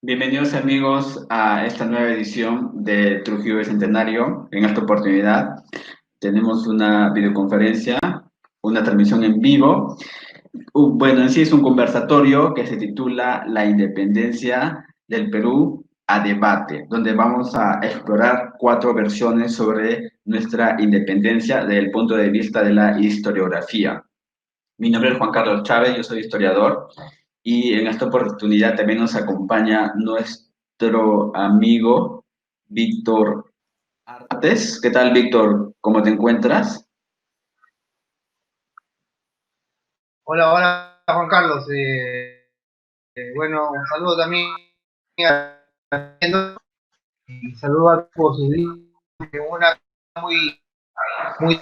Bienvenidos amigos a esta nueva edición de Trujillo Bicentenario. En esta oportunidad tenemos una videoconferencia, una transmisión en vivo. Bueno, en sí es un conversatorio que se titula La independencia del Perú a debate, donde vamos a explorar 4 versiones sobre nuestra independencia desde el punto de vista de la historiografía. Mi nombre es Juan Carlos Chávez, yo soy historiador y en esta oportunidad también nos acompaña nuestro amigo Víctor Artes. ¿Qué tal, Víctor? ¿Cómo te encuentras? Hola, hola Juan Carlos. Bueno, un saludo también a y saludo a por su día, una muy, muy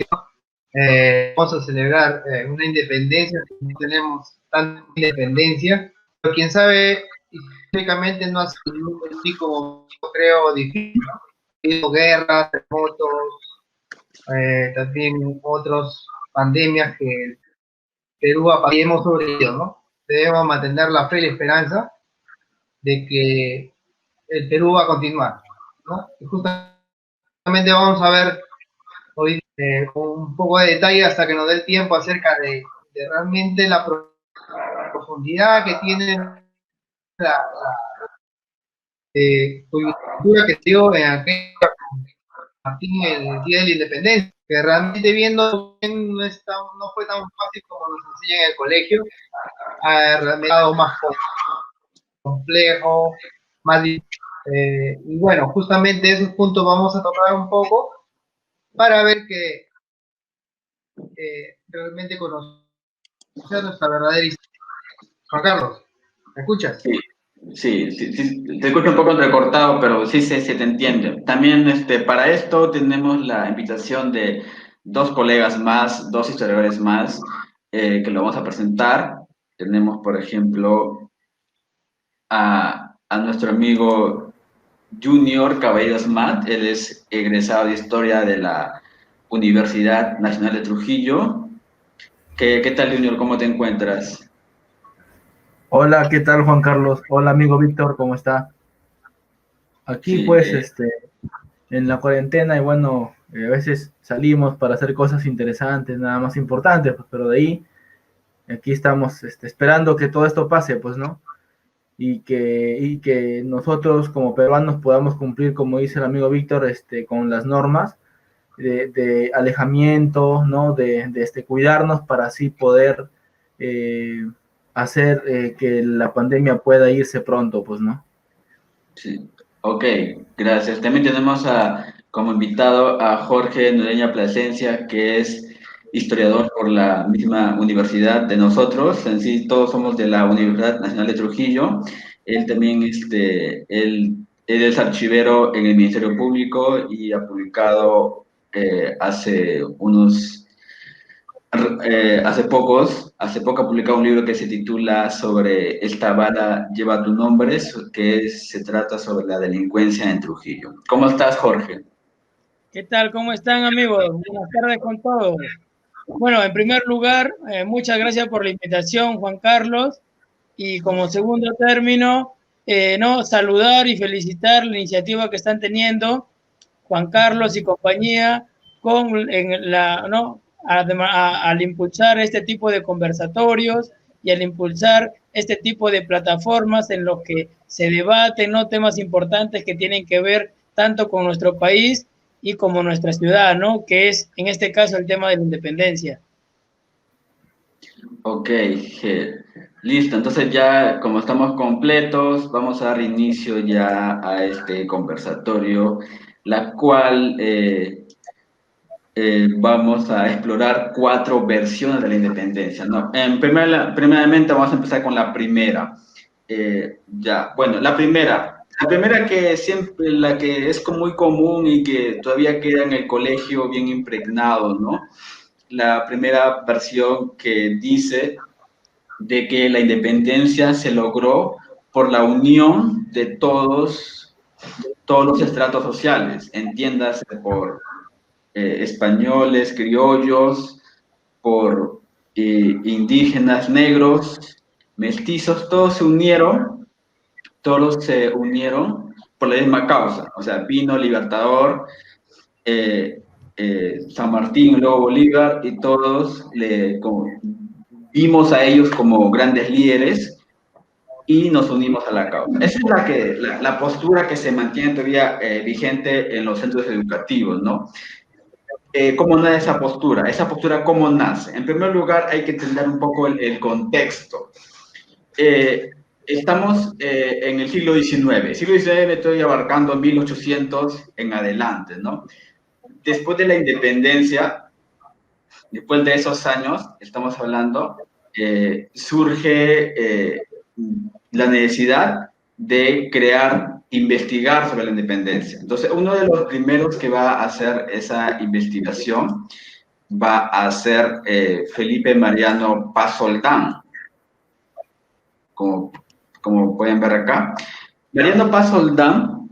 vamos a celebrar una independencia, no tenemos tanta independencia, pero quién sabe, históricamente no ha sido así como yo creo difícil, ¿no? Ha habido guerras, terremotos, también otras pandemias que Perú hemos sobrevivido, ¿no? Debemos mantener la fe y la esperanza de que el Perú va a continuar, ¿no? Y justamente vamos a ver hoy con un poco de detalle hasta que nos dé el tiempo acerca de realmente la profundidad que tiene la coyuntura que se dio en aquella Martín el día de la independencia, que realmente viendo no, no fue tan fácil como nos enseñan en el colegio, ha realmente dado más complejo, más y bueno, justamente esos puntos vamos a tocar un poco para ver que realmente conocer nuestra verdadera historia. Juan Carlos, ¿me escuchas? Sí, sí, te escucho un poco entrecortado, pero sí se te entiende. También para esto tenemos la invitación de 2 colegas más, 2 historiadores más, que lo vamos a presentar. Tenemos, por ejemplo, a nuestro amigo Junior Caballeros Mat. Él es egresado de Historia de la Universidad Nacional de Trujillo. ¿Qué tal, Junior? ¿Cómo te encuentras? Hola, ¿qué tal Juan Carlos? Hola amigo Víctor, ¿cómo está? Aquí Sí, pues en la cuarentena y bueno, a veces salimos para hacer cosas interesantes, nada más importantes, pues, pero de ahí aquí estamos esperando que todo esto pase, pues, ¿no? Y que nosotros como peruanos podamos cumplir, como dice el amigo Víctor, con las normas de alejamiento, ¿no? De cuidarnos para así poder eh, hacer que la pandemia pueda irse pronto, pues, ¿no? sí. Ok, gracias. También tenemos como invitado a Jorge Nureña Plasencia, que es historiador por la misma universidad de nosotros. En sí, todos somos de la Universidad Nacional de Trujillo. Él también, él es archivero en el Ministerio Público y ha publicado hace poco ha publicado un libro que se titula sobre Esta bala lleva tu nombre, se trata sobre la delincuencia en Trujillo. ¿Cómo estás, Jorge? ¿Qué tal? ¿Cómo están, amigos? Buenas tardes con todos. Bueno, en primer lugar, muchas gracias por la invitación, Juan Carlos. Y como segundo término, no, saludar y felicitar la iniciativa que están teniendo Juan Carlos y compañía ¿no? Al impulsar este tipo de conversatorios y al impulsar este tipo de plataformas en los que se debaten, ¿no?, temas importantes que tienen que ver tanto con nuestro país y como nuestra ciudad, ¿no?, que es en este caso el tema de la independencia. Ok, listo. Entonces ya, como estamos completos, vamos a dar inicio ya a este conversatorio, la cual vamos a explorar 4 versiones de la independencia, ¿no? Primeramente vamos a empezar con la primera. Bueno, la primera que siempre, la que es muy común y que todavía queda en el colegio bien impregnado, ¿no? La primera versión que dice de que la independencia se logró por la unión de todos los estratos sociales, entiéndase por españoles, criollos, por indígenas, negros, mestizos, todos se unieron por la misma causa, o sea, Pino, Libertador, San Martín, luego Bolívar, y todos vimos a ellos como grandes líderes y nos unimos a la causa. Esa es la postura que se mantiene todavía vigente en los centros educativos, ¿no? ¿Cómo nace esa postura? Esa postura, ¿cómo nace? En primer lugar, hay que entender un poco el contexto. Estamos en el siglo XIX. El siglo XIX estoy abarcando 1800 en adelante, ¿no? Después de la independencia, después de esos años, estamos hablando, surge la necesidad de investigar sobre la independencia. Entonces, uno de los primeros que va a hacer esa investigación va a ser Felipe Mariano Paz Soldán, como pueden ver acá. Mariano Paz Soldán,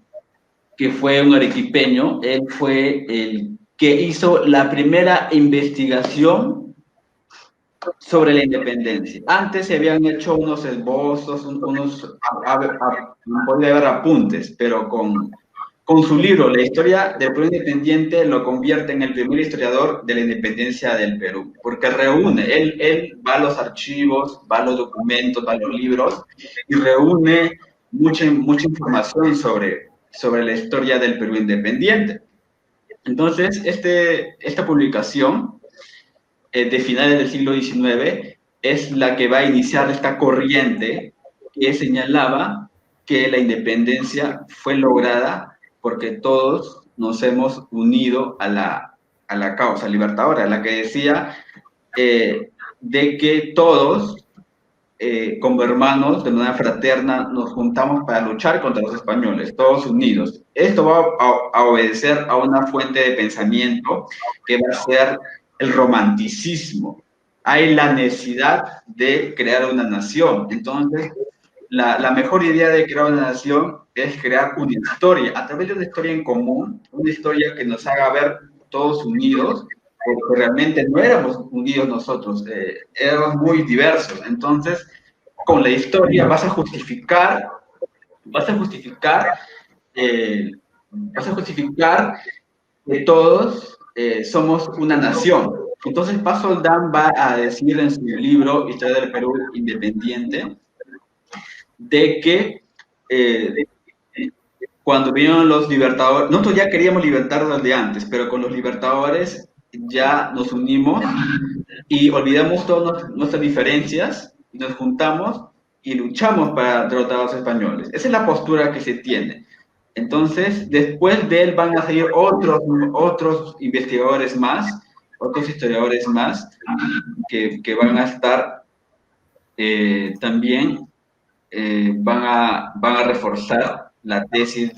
que fue un arequipeño, él fue el que hizo la primera investigación sobre la independencia. Antes se habían hecho unos esbozos, podía haber apuntes, pero con su libro, La historia del Perú independiente, lo convierte en el primer historiador de la independencia del Perú, porque reúne, él va a los archivos, va a los documentos, va a los libros, y reúne mucha información sobre la historia del Perú independiente. Entonces, esta publicación de finales del siglo XIX es la que va a iniciar esta corriente que señalaba que la independencia fue lograda porque todos nos hemos unido a la causa libertadora, la que decía de que todos, como hermanos, de manera fraterna, nos juntamos para luchar contra los españoles, todos unidos. Esto va a obedecer a una fuente de pensamiento que va a ser el romanticismo. Hay la necesidad de crear una nación. Entonces, la mejor idea de crear una nación es crear una historia, a través de una historia en común, una historia que nos haga ver todos unidos, porque realmente no éramos unidos nosotros, éramos muy diversos. Entonces, con la historia vas a justificar que todos somos una nación. Entonces, Paz Soldán va a decir en su libro Historia del Perú Independiente de que cuando vinieron los libertadores, nosotros ya queríamos libertarnos de antes, pero con los libertadores ya nos unimos y olvidamos todas nuestras diferencias, y nos juntamos y luchamos para derrotar a los españoles. Esa es la postura que se tiene. Entonces, después de él van a seguir otros investigadores más, otros historiadores más, que van a estar también, van a reforzar la tesis,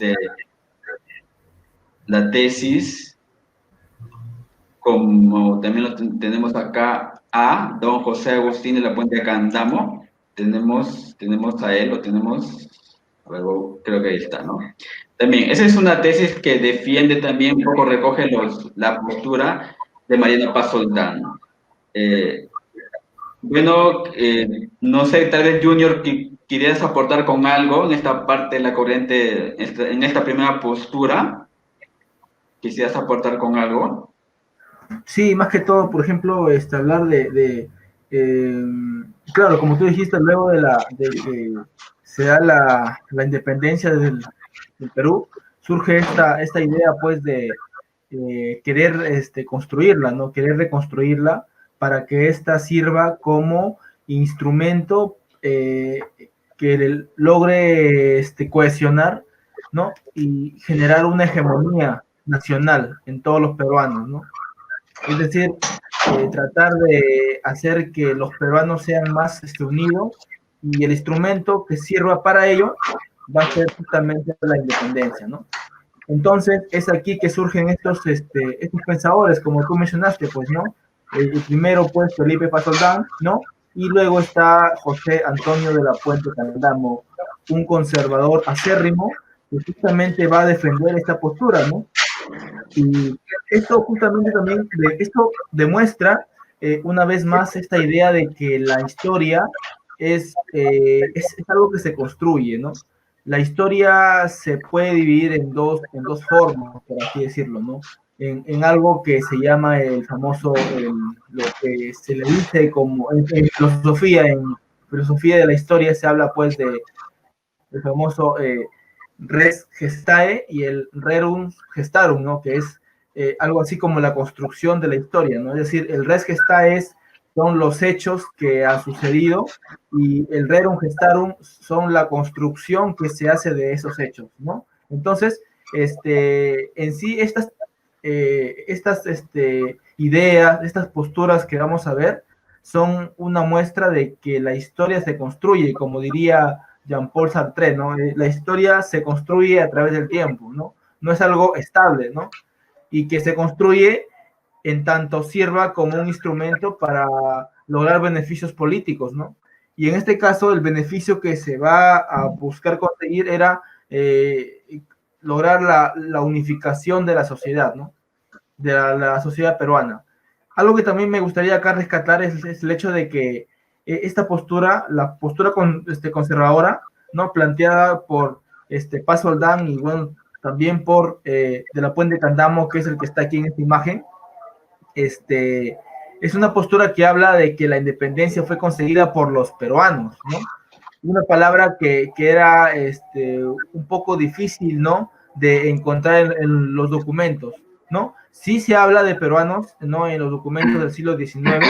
como también lo tenemos acá a don José Agustín de la Puente de Candamo. Tenemos a él, luego creo que ahí está, ¿no? También, esa es una tesis que defiende también, un poco recoge la postura de Mariano Paz Soldán. Bueno, no sé, tal vez Junior, ¿quieres aportar con algo en esta parte de la corriente, en esta primera postura? ¿Quisieras aportar con algo? Sí, más que todo, por ejemplo, hablar claro, como tú dijiste, luego de que se da la independencia del Perú, surge esta idea, pues, de querer construirla, ¿no? Querer reconstruirla para que ésta sirva como instrumento que logre cohesionar, ¿no? Y generar una hegemonía nacional en todos los peruanos, ¿no? Es decir, tratar de hacer que los peruanos sean más unidos, y el instrumento que sirva para ello va a ser justamente la independencia, ¿no? Entonces, es aquí que surgen estos pensadores, como tú mencionaste, pues, ¿no? El primero, pues, Felipe Paz Soldán, ¿no? Y luego está José Antonio de la Puente Candamo, un conservador acérrimo, que justamente va a defender esta postura, ¿no? Y esto justamente también, esto demuestra una vez más esta idea de que la historia es algo que se construye, ¿no? la historia se puede dividir en dos formas, por así decirlo, ¿no? En algo que se llama el famoso, lo que se le dice como en filosofía de la historia se habla pues de el famoso res gestae y el rerum gestarum, ¿no? Que es algo así como la construcción de la historia, ¿no? Es decir, el res gestae son los hechos que han sucedido y el rerum gestarum son la construcción que se hace de esos hechos, ¿no? Entonces, en sí, estas ideas, estas posturas que vamos a ver, son una muestra de que la historia se construye, como diría Jean-Paul Sartre, ¿no? La historia se construye a través del tiempo, ¿no? No es algo estable, ¿no? Y que se construye en tanto sirva como un instrumento para lograr beneficios políticos, ¿no? Y en este caso, el beneficio que se va a buscar conseguir era lograr la unificación de la sociedad, ¿no? De la sociedad peruana. Algo que también me gustaría acá rescatar es el hecho de que esta postura, la postura conservadora, ¿no? Planteada por Paz Soldán y bueno, también por de la Puente Candamo, que es el que está aquí en esta imagen, es una postura que habla de que la independencia fue conseguida por los peruanos, ¿no? Una palabra que era un poco difícil, ¿no? De encontrar en los documentos, ¿no? Sí se habla de peruanos, ¿no? En los documentos del siglo XIX,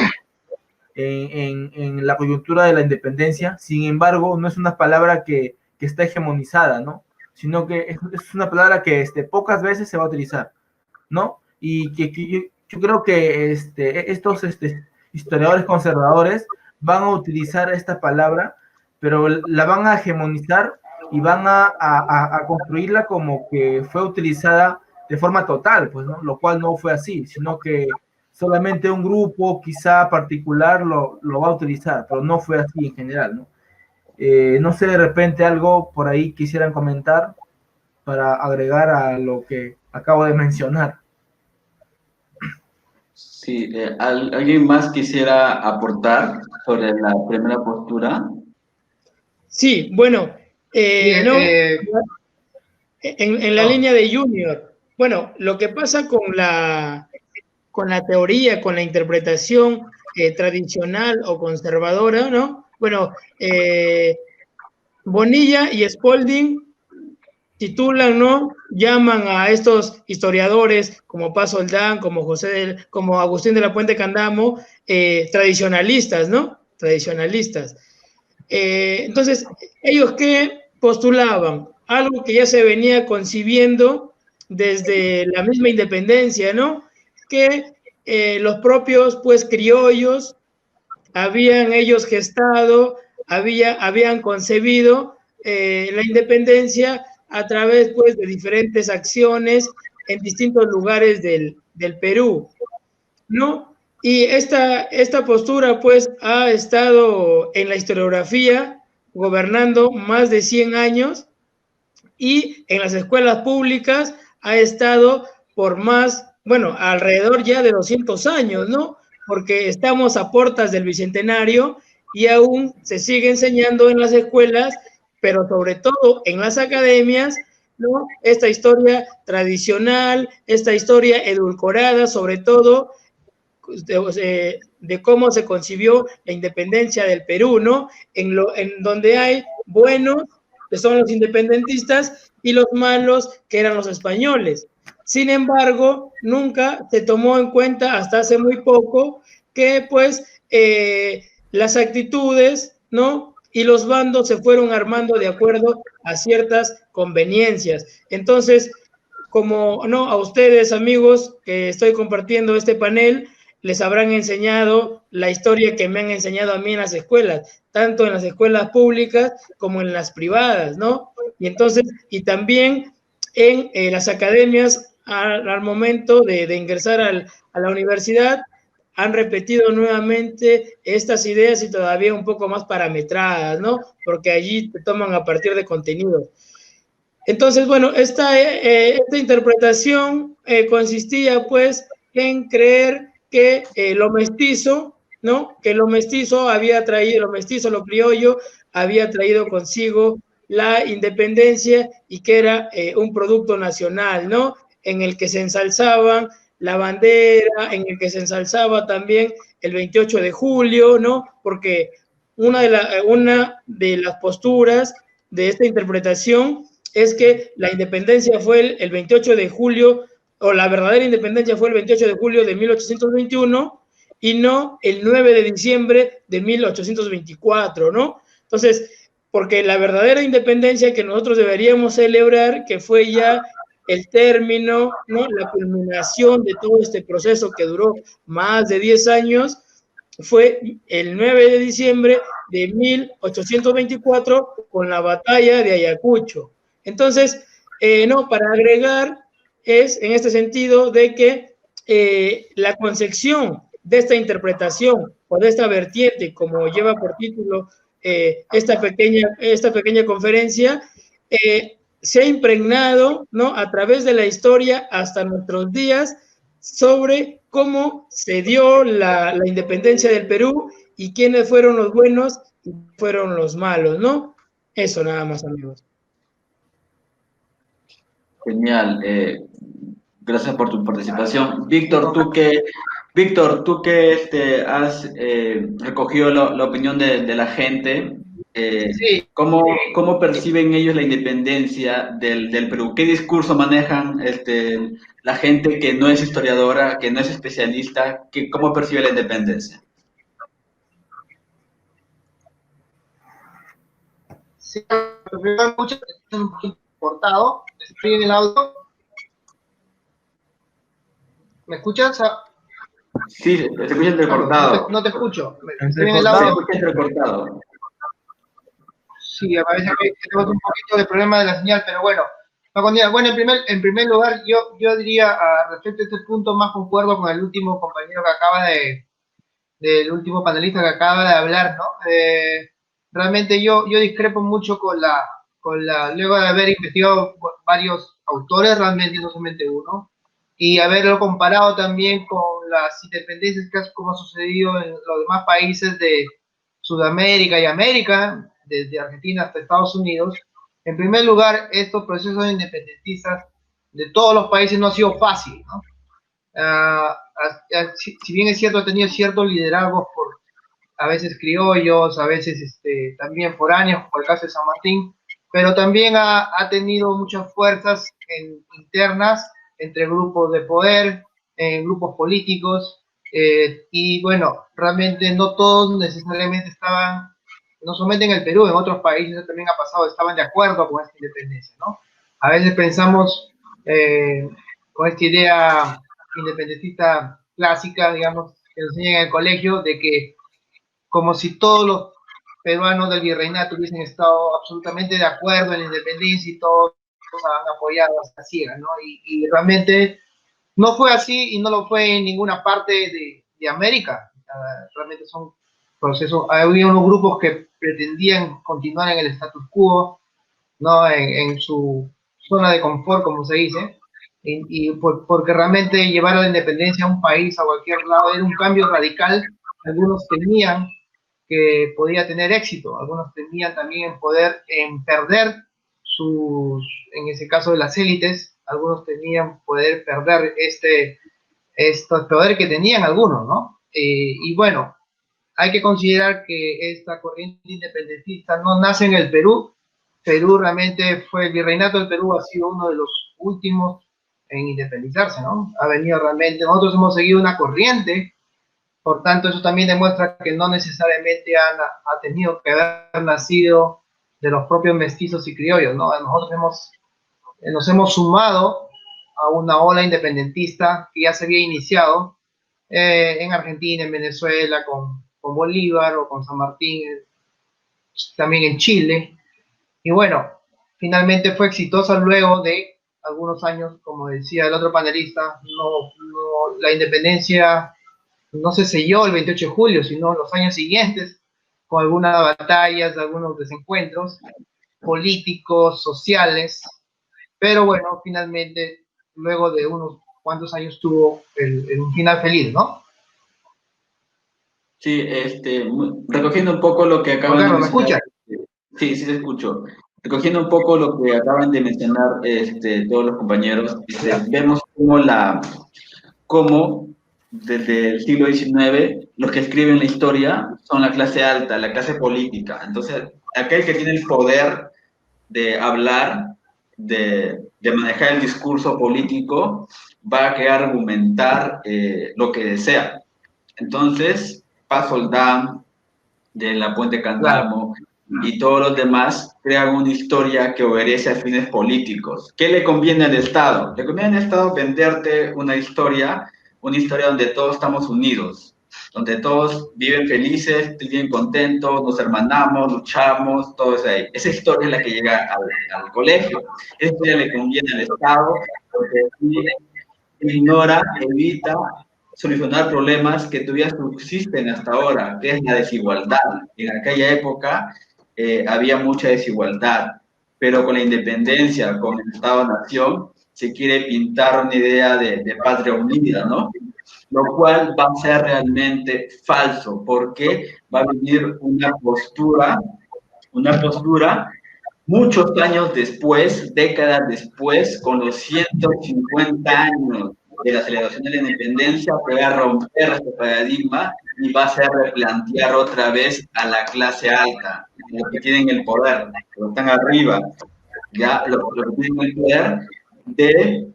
en la coyuntura de la independencia, sin embargo, no es una palabra que está hegemonizada, ¿no? Sino que es una palabra que pocas veces se va a utilizar, ¿no? Y que yo creo que estos historiadores conservadores van a utilizar esta palabra, pero la van a hegemonizar y van a construirla como que fue utilizada de forma total, pues, ¿no? Lo cual no fue así, sino que solamente un grupo quizá particular lo va a utilizar, pero no fue así en general, ¿no? No sé, de repente algo por ahí quisieran comentar para agregar a lo que acabo de mencionar. Sí, ¿alguien más quisiera aportar sobre la primera postura? Sí, bueno, no, en la línea de Junior. Bueno, lo que pasa con la teoría, con la interpretación tradicional o conservadora, ¿no? Bueno, Bonilla y Spalding titulan, ¿no? Llaman a estos historiadores como Paz Soldán, como Agustín de la Puente Candamo, tradicionalistas, ¿no? Tradicionalistas. Entonces, ¿ellos qué postulaban? Algo que ya se venía concibiendo desde la misma independencia, ¿no? Que los propios, pues, criollos habían ellos gestado, habían concebido la independencia a través, pues, de diferentes acciones en distintos lugares del Perú, ¿no? Y esta postura, pues, ha estado en la historiografía gobernando más de 100 años y en las escuelas públicas ha estado por más, bueno, alrededor ya de 200 años, ¿no? Porque estamos a puertas del Bicentenario y aún se sigue enseñando en las escuelas, pero sobre todo en las academias, ¿no? Esta historia tradicional, esta historia edulcorada, sobre todo de cómo se concibió la independencia del Perú, ¿no? En donde hay buenos, que son los independentistas, y los malos, que eran los españoles. Sin embargo, nunca se tomó en cuenta, hasta hace muy poco, que pues las actitudes, ¿no? Y los bandos se fueron armando de acuerdo a ciertas conveniencias. Entonces, como no, a ustedes, amigos, que estoy compartiendo este panel, les habrán enseñado la historia que me han enseñado a mí en las escuelas, tanto en las escuelas públicas como en las privadas, ¿no? Y entonces, y también en las academias, al momento de ingresar a la universidad, han repetido nuevamente estas ideas y todavía un poco más parametradas, ¿no? Porque allí te toman a partir de contenidos. Entonces, bueno, esta interpretación consistía pues en creer que lo mestizo, ¿no? Que lo mestizo había traído, lo mestizo, lo criollo, había traído consigo la independencia y que era un producto nacional, ¿no? En el que se ensalzaban la bandera, en el que se ensalzaba también el 28 de julio, ¿no? Porque una de las posturas de esta interpretación es que la independencia fue el 28 de julio, o la verdadera independencia fue el 28 de julio de 1821 y no el 9 de diciembre de 1824, ¿no? Entonces, porque la verdadera independencia que nosotros deberíamos celebrar, que fue ya el término, ¿no? La culminación de todo este proceso que duró más de 10 años, fue el 9 de diciembre de 1824 con la batalla de Ayacucho. Entonces, no, para agregar es en este sentido de que la concepción de esta interpretación o de esta vertiente, como lleva por título esta pequeña conferencia, se ha impregnado, ¿no? A través de la historia hasta nuestros días sobre cómo se dio la independencia del Perú y quiénes fueron los buenos y fueron los malos, ¿no? Eso nada más, amigos. Genial. Gracias por tu participación. Víctor, tú que has recogido la opinión de la gente, Sí. ¿cómo perciben ellos la independencia del Perú? ¿Qué discurso manejan la gente que no es historiadora, que no es especialista? ¿Cómo percibe la independencia? Sí, me mucho, un poquito cortado. Estoy en el audio. ¿Me escuchas? Sí, te escuchas entrecortado. No te escucho. Estoy en el audio. Te escuchas entrecortado. Sí, a veces tenemos un poquito de problema de la señal, pero bueno. Bueno, en primer lugar, yo diría, respecto a este punto, más concuerdo con el último compañero que del último panelista que acaba de hablar, ¿no? Realmente yo discrepo mucho luego de haber investigado varios autores, realmente no solamente uno, y haberlo comparado también con las independencias que como ha sucedido en los demás países de Sudamérica y América, desde Argentina hasta Estados Unidos. En primer lugar, estos procesos independentistas de todos los países no ha sido fácil, ¿no? Si bien es cierto, ha tenido ciertos liderazgos por a veces criollos, a veces también foráneos, por el caso de San Martín, pero también ha tenido muchas fuerzas internas entre grupos de poder, grupos políticos, y bueno, realmente no todos necesariamente estaban, no solamente en el Perú, en otros países también ha pasado, estaban de acuerdo con esta independencia, ¿no? A veces pensamos con esta idea independentista clásica, digamos, que nos enseñan en el colegio, de que como si todos los peruanos del virreinato hubiesen estado absolutamente de acuerdo en la independencia y todos han apoyado hasta ciega, ¿no? Y realmente no fue así y no lo fue en ninguna parte de América. Realmente son procesos, había unos grupos que pretendían continuar en el status quo, ¿no? En su zona de confort, como se dice, porque realmente llevar a la independencia a un país, a cualquier lado, era un cambio radical. Algunos temían que podía tener éxito, algunos temían también en perder en ese caso de las élites, algunos temían poder perder estos poderes que tenían algunos, ¿no? Y bueno, hay que considerar que esta corriente independentista no nace en el Perú. Perú realmente el virreinato del Perú ha sido uno de los últimos en independizarse, ¿no? Ha venido realmente, nosotros hemos seguido una corriente, por tanto eso también demuestra que no necesariamente ha tenido que haber nacido de los propios mestizos y criollos, ¿no? Nosotros nos hemos sumado a una ola independentista que ya se había iniciado en Argentina, en Venezuela, con Bolívar o con San Martín, también en Chile. Y bueno, finalmente fue exitosa luego de algunos años, como decía el otro panelista, la independencia no se selló el 28 de julio, sino los años siguientes, con algunas batallas, algunos desencuentros políticos, sociales, pero bueno, finalmente, luego de unos cuantos años tuvo un final feliz, ¿no? Sí, recogiendo un poco lo que acaban de ¿me mencionar. escuchas? Sí, sí te escucho. recogiendo un poco lo que acaban de mencionar todos los compañeros, vemos cómo desde el siglo XIX los que escriben la historia son la clase alta, la clase política. Entonces, aquel que tiene el poder de hablar, de manejar el discurso político, va a querer argumentar lo que desea. Entonces, Paz Soldán, de la Puente Candamo, y todos los demás crean una historia que obedece a fines políticos. ¿Qué le conviene al Estado? Le conviene al Estado venderte una historia donde todos estamos unidos, donde todos viven felices, viven contentos, nos hermanamos, luchamos, todo eso ahí. Esa historia es la que llega al colegio. Esa historia le conviene al Estado porque ignora, evita solucionar problemas que todavía subsisten hasta ahora, que es la desigualdad. En aquella época había mucha desigualdad, pero con la independencia, con el Estado-Nación, se quiere pintar una idea de patria unida, ¿no? Lo cual va a ser realmente falso, porque va a venir una postura muchos años después, décadas después, con los 150 años de la celebración de la independencia, que va a romper este paradigma y va a hacer replantear otra vez a la clase alta, los que tienen el poder, los que están arriba, ya los que tienen el poder, de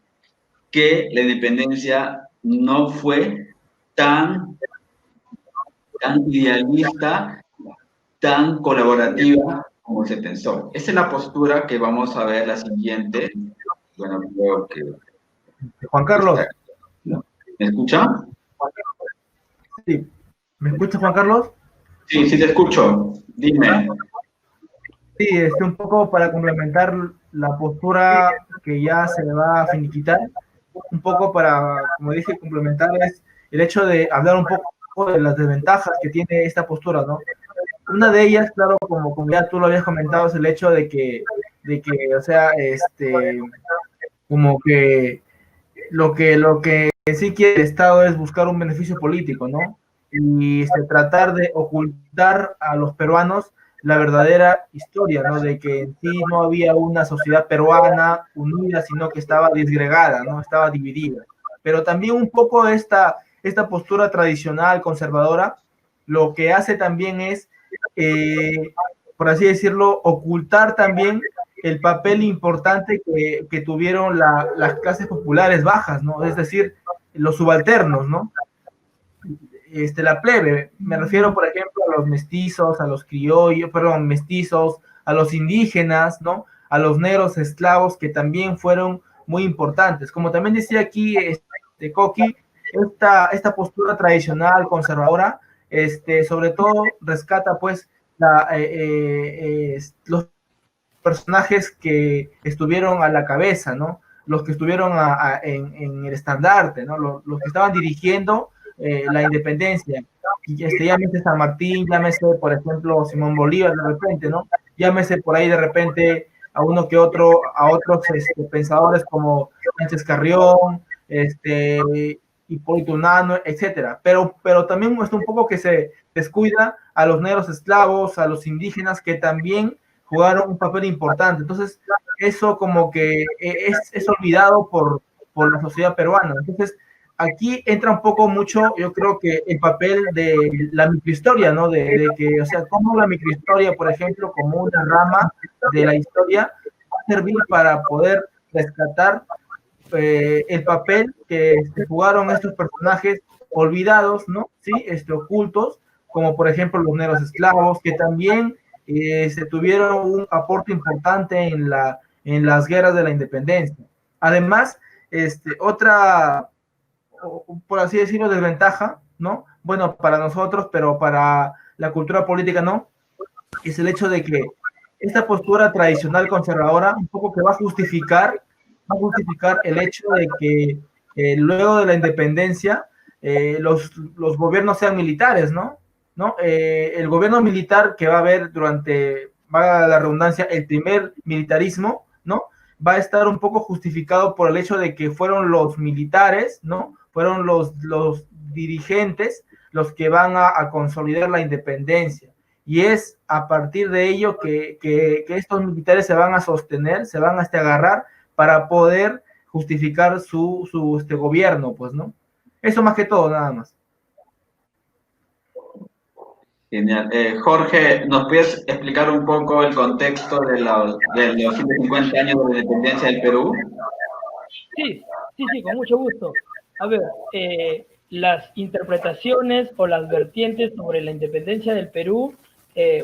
que la independencia no fue tan idealista, tan colaborativa como se pensó. Esa es la postura que vamos a ver la siguiente. Bueno, creo que... Juan Carlos. ¿Me escucha? Sí. ¿Me escucha, Juan Carlos? Sí, sí te escucho. Dime. Sí, un poco para complementar la postura que ya se le va a finiquitar, un poco para, como dije, complementar es el hecho de hablar un poco de las desventajas que tiene esta postura, ¿no? Una de ellas, claro, como ya tú lo habías comentado, es el hecho de que o sea, como que lo que en sí quiere el Estado es buscar un beneficio político, ¿no? Y tratar de ocultar a los peruanos la verdadera historia, ¿no? De que en sí no había una sociedad peruana unida, sino que estaba disgregada, ¿no? Estaba dividida. Pero también un poco esta postura tradicional, conservadora, lo que hace también es, por así decirlo, ocultar también el papel importante que tuvieron las clases populares bajas, ¿no? Es decir, los subalternos, ¿no? La plebe, me refiero, por ejemplo, a los mestizos, a los criollos, perdón, mestizos, a los indígenas, ¿no? A los negros esclavos, que también fueron muy importantes. Como también decía aquí Coqui, esta postura tradicional, conservadora, sobre todo rescata, pues, los personajes que estuvieron a la cabeza, ¿no? Los que estuvieron en el estandarte, ¿no? Los que estaban dirigiendo la independencia. Llámese San Martín, llámese, por ejemplo, Simón Bolívar de repente, ¿no? Llámese por ahí de repente a uno que otro, a otros pensadores como Sánchez Carrión, Hipólito Unanue, etcétera. Pero también muestra un poco que se descuida a los negros esclavos, a los indígenas, que también jugaron un papel importante. Entonces, eso como que es olvidado por la sociedad peruana. Entonces, aquí entra un poco mucho, yo creo que el papel de la microhistoria, ¿no? De que, o sea, cómo la microhistoria, por ejemplo, como una rama de la historia, va a servir para poder rescatar el papel que jugaron estos personajes olvidados, ¿no? Sí, ocultos, como por ejemplo los negros esclavos, que también se tuvieron un aporte importante en las guerras de la independencia. Además, otra, por así decirlo, desventaja, ¿no? Bueno, para nosotros, pero para la cultura política no, es el hecho de que esta postura tradicional conservadora un poco que va a justificar el hecho de que luego de la independencia los gobiernos sean militares, ¿no? El gobierno militar que va a haber durante, valga la redundancia, el primer militarismo, ¿no? Va a estar un poco justificado por el hecho de que fueron los militares, ¿no? Fueron los dirigentes los que van a consolidar la independencia. y es a partir de ello que estos militares se van a sostener, se van a agarrar para poder justificar su gobierno, pues, ¿no? Eso más que todo, nada más. Genial. Jorge, ¿nos puedes explicar un poco el contexto de los 150 años de la independencia del Perú? Sí, con mucho gusto. A ver, las interpretaciones o las vertientes sobre la independencia del Perú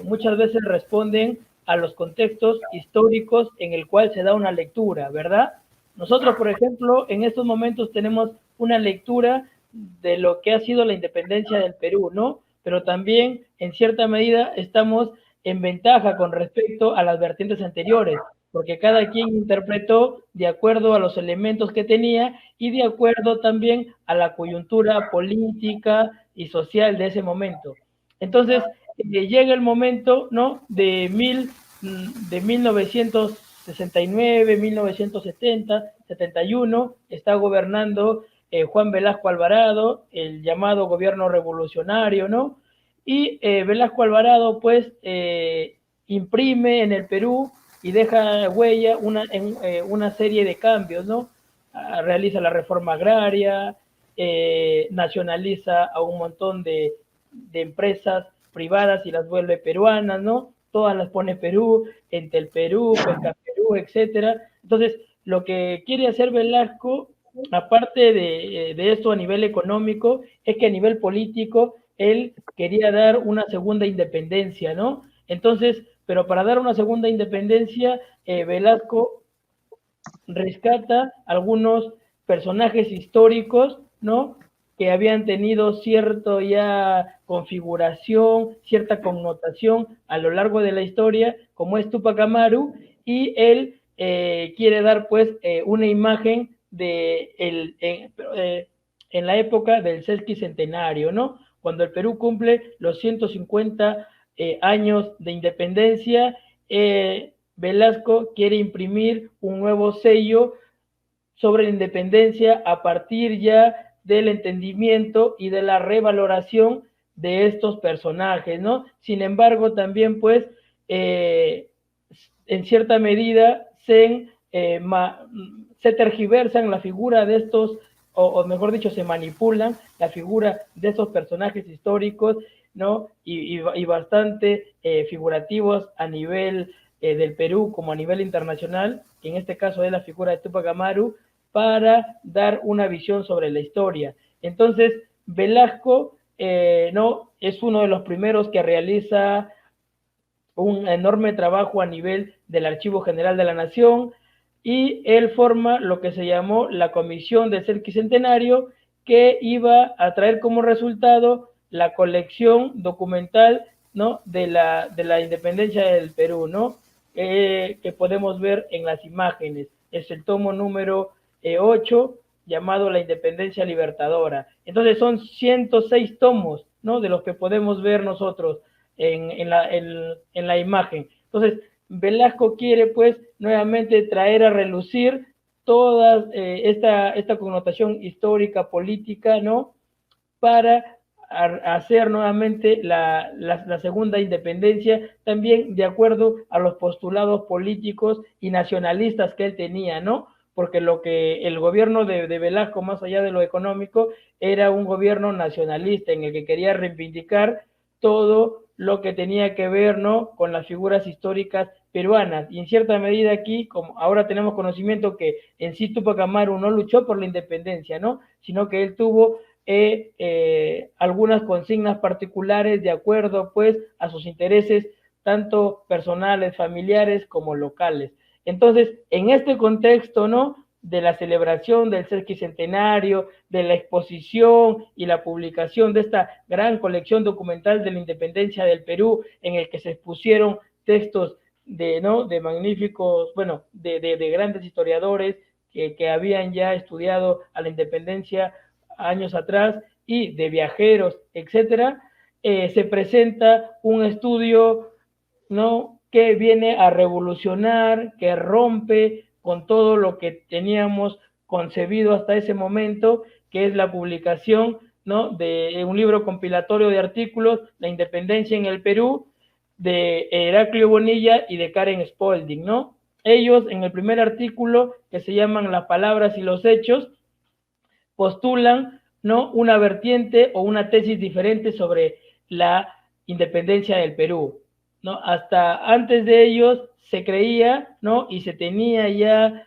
muchas veces responden a los contextos históricos en el cual se da una lectura, ¿verdad? Nosotros, por ejemplo, en estos momentos tenemos una lectura de lo que ha sido la independencia del Perú, ¿no? Pero también, en cierta medida, estamos en ventaja con respecto a las vertientes anteriores, porque cada quien interpretó de acuerdo a los elementos que tenía y de acuerdo también a la coyuntura política y social de ese momento. Entonces, llega el momento, ¿no?, de 1969, 1970, 71, está gobernando Juan Velasco Alvarado, el llamado gobierno revolucionario, ¿no? Y Velasco Alvarado, pues, imprime en el Perú y deja huella una serie de cambios, ¿no? Realiza la reforma agraria, nacionaliza a un montón de empresas privadas y las vuelve peruanas, ¿no? Todas las pone Perú, Entel Perú, Pesca Perú, etcétera. Entonces, lo que quiere hacer Velasco, aparte de esto a nivel económico, es que a nivel político él quería dar una segunda independencia, ¿no? Entonces, pero para dar una segunda independencia, Velasco rescata algunos personajes históricos, ¿no?, que habían tenido cierta ya configuración, cierta connotación a lo largo de la historia, como es Tupac Amaru, y él quiere dar, pues, una imagen de en la época del sesquicentenario, ¿no?, cuando el Perú cumple los 150 años de independencia. Velasco quiere imprimir un nuevo sello sobre la independencia a partir ya del entendimiento y de la revaloración de estos personajes, ¿no? Sin embargo, también, pues, en cierta medida se tergiversan la figura de estos, o mejor dicho, se manipulan la figura de estos personajes históricos, ¿no? Y bastante figurativos a nivel del Perú como a nivel internacional, que en este caso es la figura de Tupac Amaru, para dar una visión sobre la historia. Entonces, Velasco no es uno de los primeros que realiza un enorme trabajo a nivel del Archivo General de la Nación, y él forma lo que se llamó la Comisión del Sesquicentenario, que iba a traer como resultado la colección documental, ¿no?, de la independencia del Perú, ¿no?, que podemos ver en las imágenes. Es el tomo número 8, llamado La Independencia Libertadora. Entonces son 106 tomos, ¿no?, de los que podemos ver nosotros en la imagen. Entonces, Velasco quiere, pues, nuevamente traer a relucir toda esta connotación histórica, política, ¿no?, para hacer nuevamente la segunda independencia, también de acuerdo a los postulados políticos y nacionalistas que él tenía, ¿no? Porque lo que el gobierno de Velasco, más allá de lo económico, era un gobierno nacionalista en el que quería reivindicar todo lo que tenía que ver, ¿no?, con las figuras históricas peruanas. Y en cierta medida aquí, como ahora tenemos conocimiento que en sí Tupac Amaru no luchó por la independencia, ¿no?, sino que él tuvo algunas consignas particulares de acuerdo, pues, a sus intereses tanto personales, familiares como locales. Entonces, en este contexto, ¿no?, de la celebración del sesquicentenario, de la exposición y la publicación de esta gran colección documental de la independencia del Perú, en el que se expusieron textos de magníficos, bueno, de grandes historiadores que habían ya estudiado a la independencia años atrás, y de viajeros, etcétera, se presenta un estudio, ¿no?, que viene a revolucionar, que rompe con todo lo que teníamos concebido hasta ese momento, que es la publicación, ¿no?, de un libro compilatorio de artículos, La Independencia en el Perú, de Heraclio Bonilla y de Karen Spalding, ¿no? Ellos en el primer artículo, que se llaman Las palabras y los hechos, postulan, ¿no?, una vertiente o una tesis diferente sobre la independencia del Perú, ¿no? Hasta antes de ellos se creía, ¿no?, y se tenía ya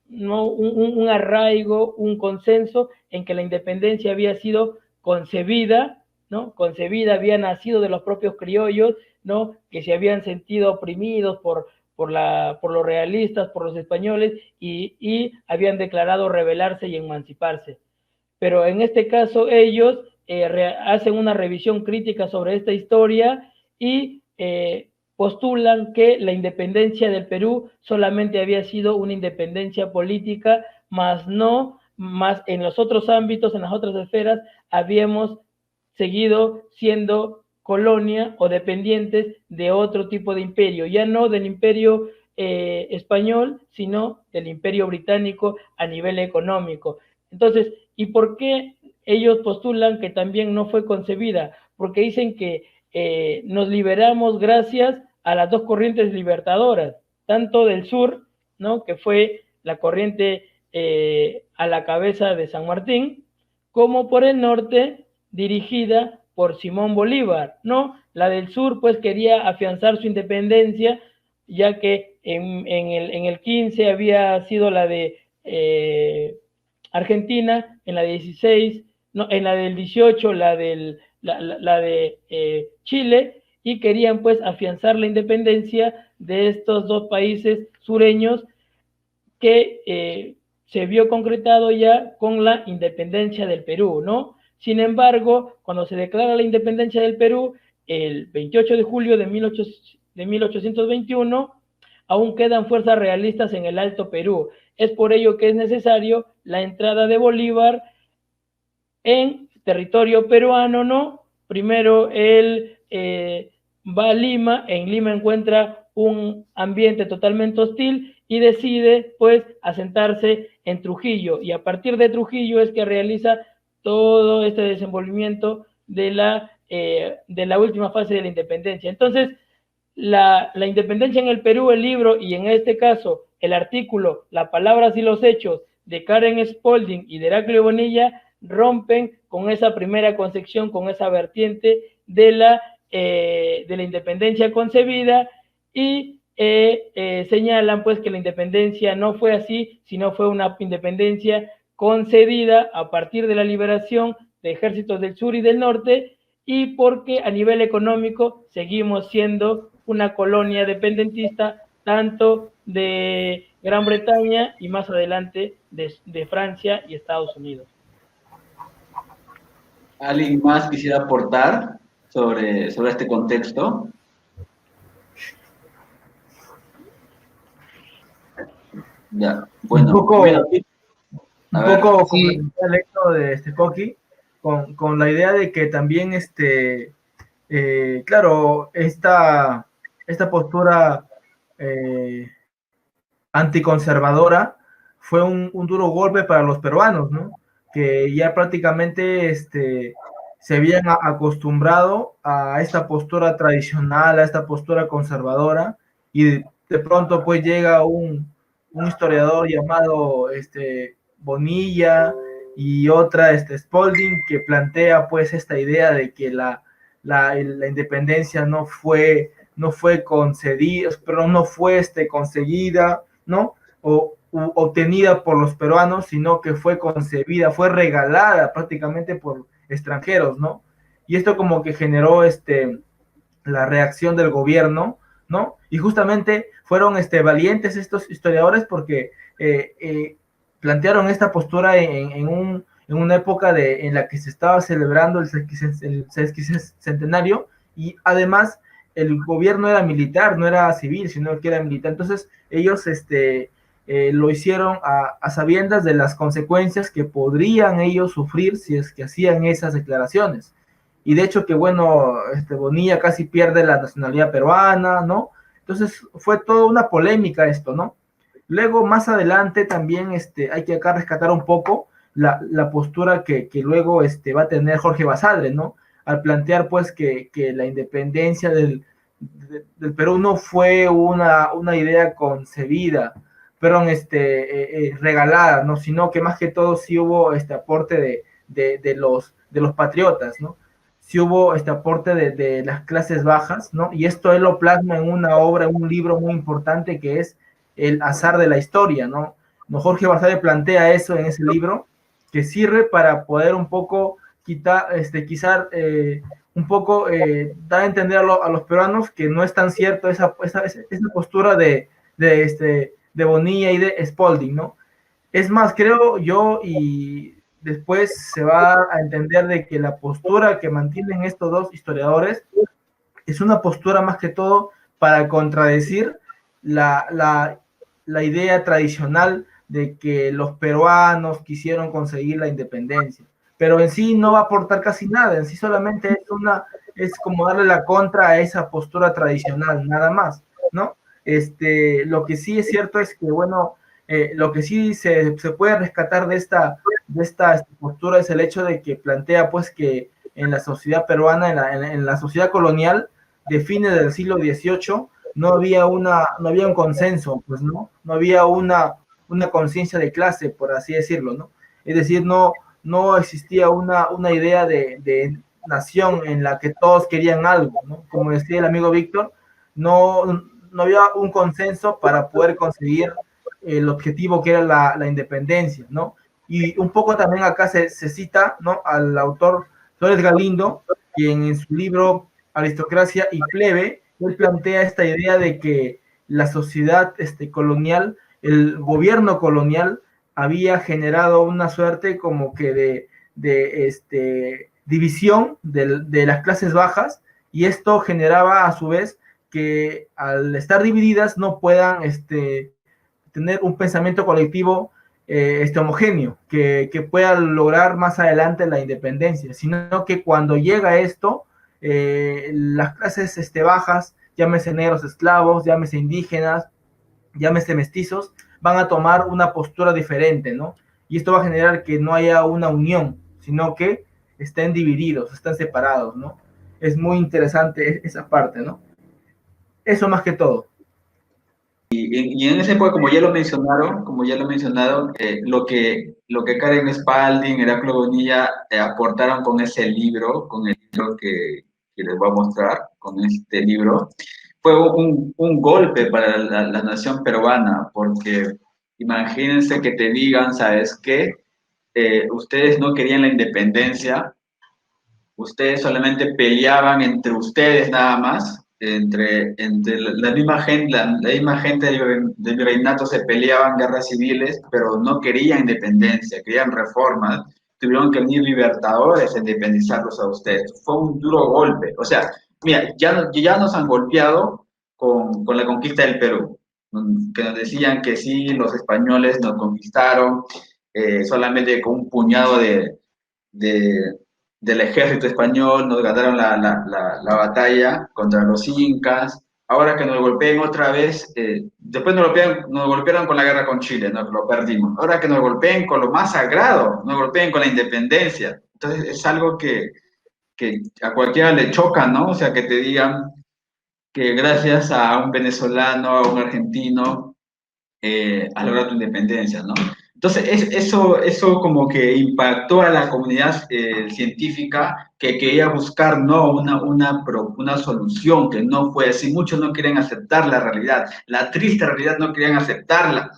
¿no?, un arraigo, un consenso en que la independencia había sido concebida, ¿no? Concebida, había nacido de los propios criollos, ¿no?, que se habían sentido oprimidos por los realistas, por los españoles, y habían declarado rebelarse y emanciparse. Pero en este caso ellos hacen una revisión crítica sobre esta historia y postulan que la independencia del Perú solamente había sido una independencia política, más en los otros ámbitos, en las otras esferas, habíamos seguido siendo colonia o dependientes de otro tipo de imperio, ya no del imperio español, sino del imperio británico a nivel económico. Entonces, ¿y por qué ellos postulan que también no fue concebida? Porque dicen que nos liberamos gracias a las dos corrientes libertadoras, tanto del sur, ¿no?, que fue la corriente a la cabeza de San Martín, como por el norte, dirigida por Simón Bolívar, ¿no? La del sur, pues, quería afianzar su independencia, ya que en el 15 había sido la de Argentina, en la 16, no, en la del 18, la de Chile, y querían, pues, afianzar la independencia de estos dos países sureños que se vio concretado ya con la independencia del Perú, ¿no? Sin embargo, cuando se declara la independencia del Perú, el 28 de julio de 1821, aún quedan fuerzas realistas en el Alto Perú. Es por ello que es necesario la entrada de Bolívar en territorio peruano, ¿no? Primero él va a Lima, en Lima encuentra un ambiente totalmente hostil y decide, pues, asentarse en Trujillo, y a partir de Trujillo es que realiza todo este desenvolvimiento de la última fase de la independencia. Entonces, la independencia en el Perú, el libro, y en este caso el artículo Las palabras y los hechos de Karen Spalding y de Heraclio Bonilla rompen con esa primera concepción, con esa vertiente de la independencia concebida, y señalan, pues, que la independencia no fue así, sino fue una independencia concedida a partir de la liberación de ejércitos del sur y del norte, y porque a nivel económico seguimos siendo una colonia dependentista tanto de Gran Bretaña y más adelante de Francia y Estados Unidos. ¿Alguien más quisiera aportar sobre este contexto? Ya, bueno. Un poco sí. el hecho de Coqui, con la idea de que también claro, esta postura anticonservadora fue un duro golpe para los peruanos, ¿no? Que ya prácticamente se habían acostumbrado a esta postura tradicional, a esta postura conservadora, y de pronto pues llega un historiador llamado Bonilla y otra Spalding, que plantea pues esta idea de que la independencia no fue concedida, pero no fue conseguida, ¿no? O obtenida por los peruanos, sino que fue concebida, fue regalada prácticamente por extranjeros, ¿no? Y esto como que generó la reacción del gobierno, ¿no? Y justamente fueron valientes estos historiadores porque plantearon esta postura en una época en la que se estaba celebrando el sesquicentenario, y además el gobierno era militar, no era civil, sino que era militar. Entonces ellos lo hicieron a sabiendas de las consecuencias que podrían ellos sufrir si es que hacían esas declaraciones. Y de hecho que, bueno, Bonilla casi pierde la nacionalidad peruana, ¿no? Entonces fue toda una polémica esto, ¿no? Luego, más adelante, también hay que acá rescatar un poco la postura que luego va a tener Jorge Basadre, ¿no? al plantear pues que la independencia del Perú no fue una idea concebida, perdón, regalada, ¿no? Sino que más que todo sí hubo este aporte de los patriotas, ¿no? Sí hubo este aporte de las clases bajas, ¿no? Y esto él lo plasma en una obra, en un libro muy importante que es El azar de la historia, ¿no? No, Jorge Basadre plantea eso en ese libro, que sirve para poder un poco quitar, quizás un poco dar a entender a los peruanos que no es tan cierto esa postura de Bonilla y de Spalding, ¿no? Es más, creo yo, y después se va a entender de que la postura que mantienen estos dos historiadores es una postura más que todo para contradecir la idea tradicional de que los peruanos quisieron conseguir la independencia. Pero en sí no va a aportar casi nada, en sí solamente es como darle la contra a esa postura tradicional, nada más, ¿no? Lo que sí es cierto es que, bueno, lo que sí se puede rescatar de esta postura es el hecho de que plantea, pues, que en la sociedad peruana, en la sociedad colonial de fines del siglo XVIII, no había un consenso, pues, ¿no? No había una conciencia de clase, por así decirlo, ¿no? Es decir, no existía una idea de nación en la que todos querían algo, ¿no? Como decía el amigo Víctor, no había un consenso para poder conseguir el objetivo que era la independencia, ¿no? Y un poco también acá se cita, ¿no?, al autor Flores Galindo, quien en su libro Aristocracia y Plebe, él plantea esta idea de que la sociedad colonial, el gobierno colonial, había generado una suerte como que de división de las clases bajas, y esto generaba a su vez que al estar divididas no puedan tener un pensamiento colectivo homogéneo, que pueda lograr más adelante la independencia, sino que cuando llega esto, las clases bajas, llámese negros esclavos, llámese indígenas, llámese mestizos, van a tomar una postura diferente, ¿no? Y esto va a generar que no haya una unión, sino que estén divididos, estén separados, ¿no? Es muy interesante esa parte, ¿no? Eso más que todo. Y en ese época, como ya lo mencionaron, lo que Karen Spalding, Heraclio Bonilla aportaron con ese libro, con el libro que les voy a mostrar, con este libro, fue un golpe para la nación peruana, porque imagínense que te digan, ¿sabes qué? Ustedes no querían la independencia, ustedes solamente peleaban entre ustedes nada más, entre la misma gente, la misma gente del virreinato se peleaban guerras civiles, pero no querían independencia, querían reformas, tuvieron que venir libertadores a independizarlos a ustedes. Fue un duro golpe. O sea, mira, ya nos han golpeado con la conquista del Perú, que nos decían que sí, los españoles nos conquistaron solamente con un puñado del ejército español, nos ganaron la batalla contra los incas. Ahora que nos golpeen otra vez, después nos golpearon con la guerra con Chile, nos lo perdimos. Ahora que nos golpeen con lo más sagrado, nos golpeen con la independencia. Entonces es algo que a cualquiera le choca, ¿no? O sea, que te digan que gracias a un venezolano, a un argentino, has logrado tu independencia, ¿no? Entonces, eso como que impactó a la comunidad científica que quería buscar, ¿no?, una solución, que no fue así. Muchos no querían aceptar la realidad, la triste realidad, no querían aceptarla.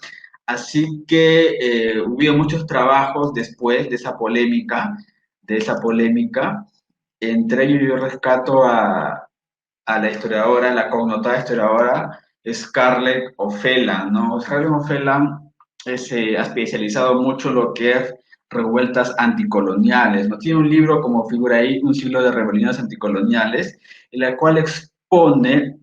Así que hubo muchos trabajos después de esa polémica. Entre ellos yo rescato a la historiadora, la connotada historiadora Scarlett O'Phelan, ¿no? Scarlett O'Phelan ha especializado mucho lo que es revueltas anticoloniales, ¿no? Tiene un libro, como figura ahí, Un siglo de rebeliones anticoloniales, en la cual expone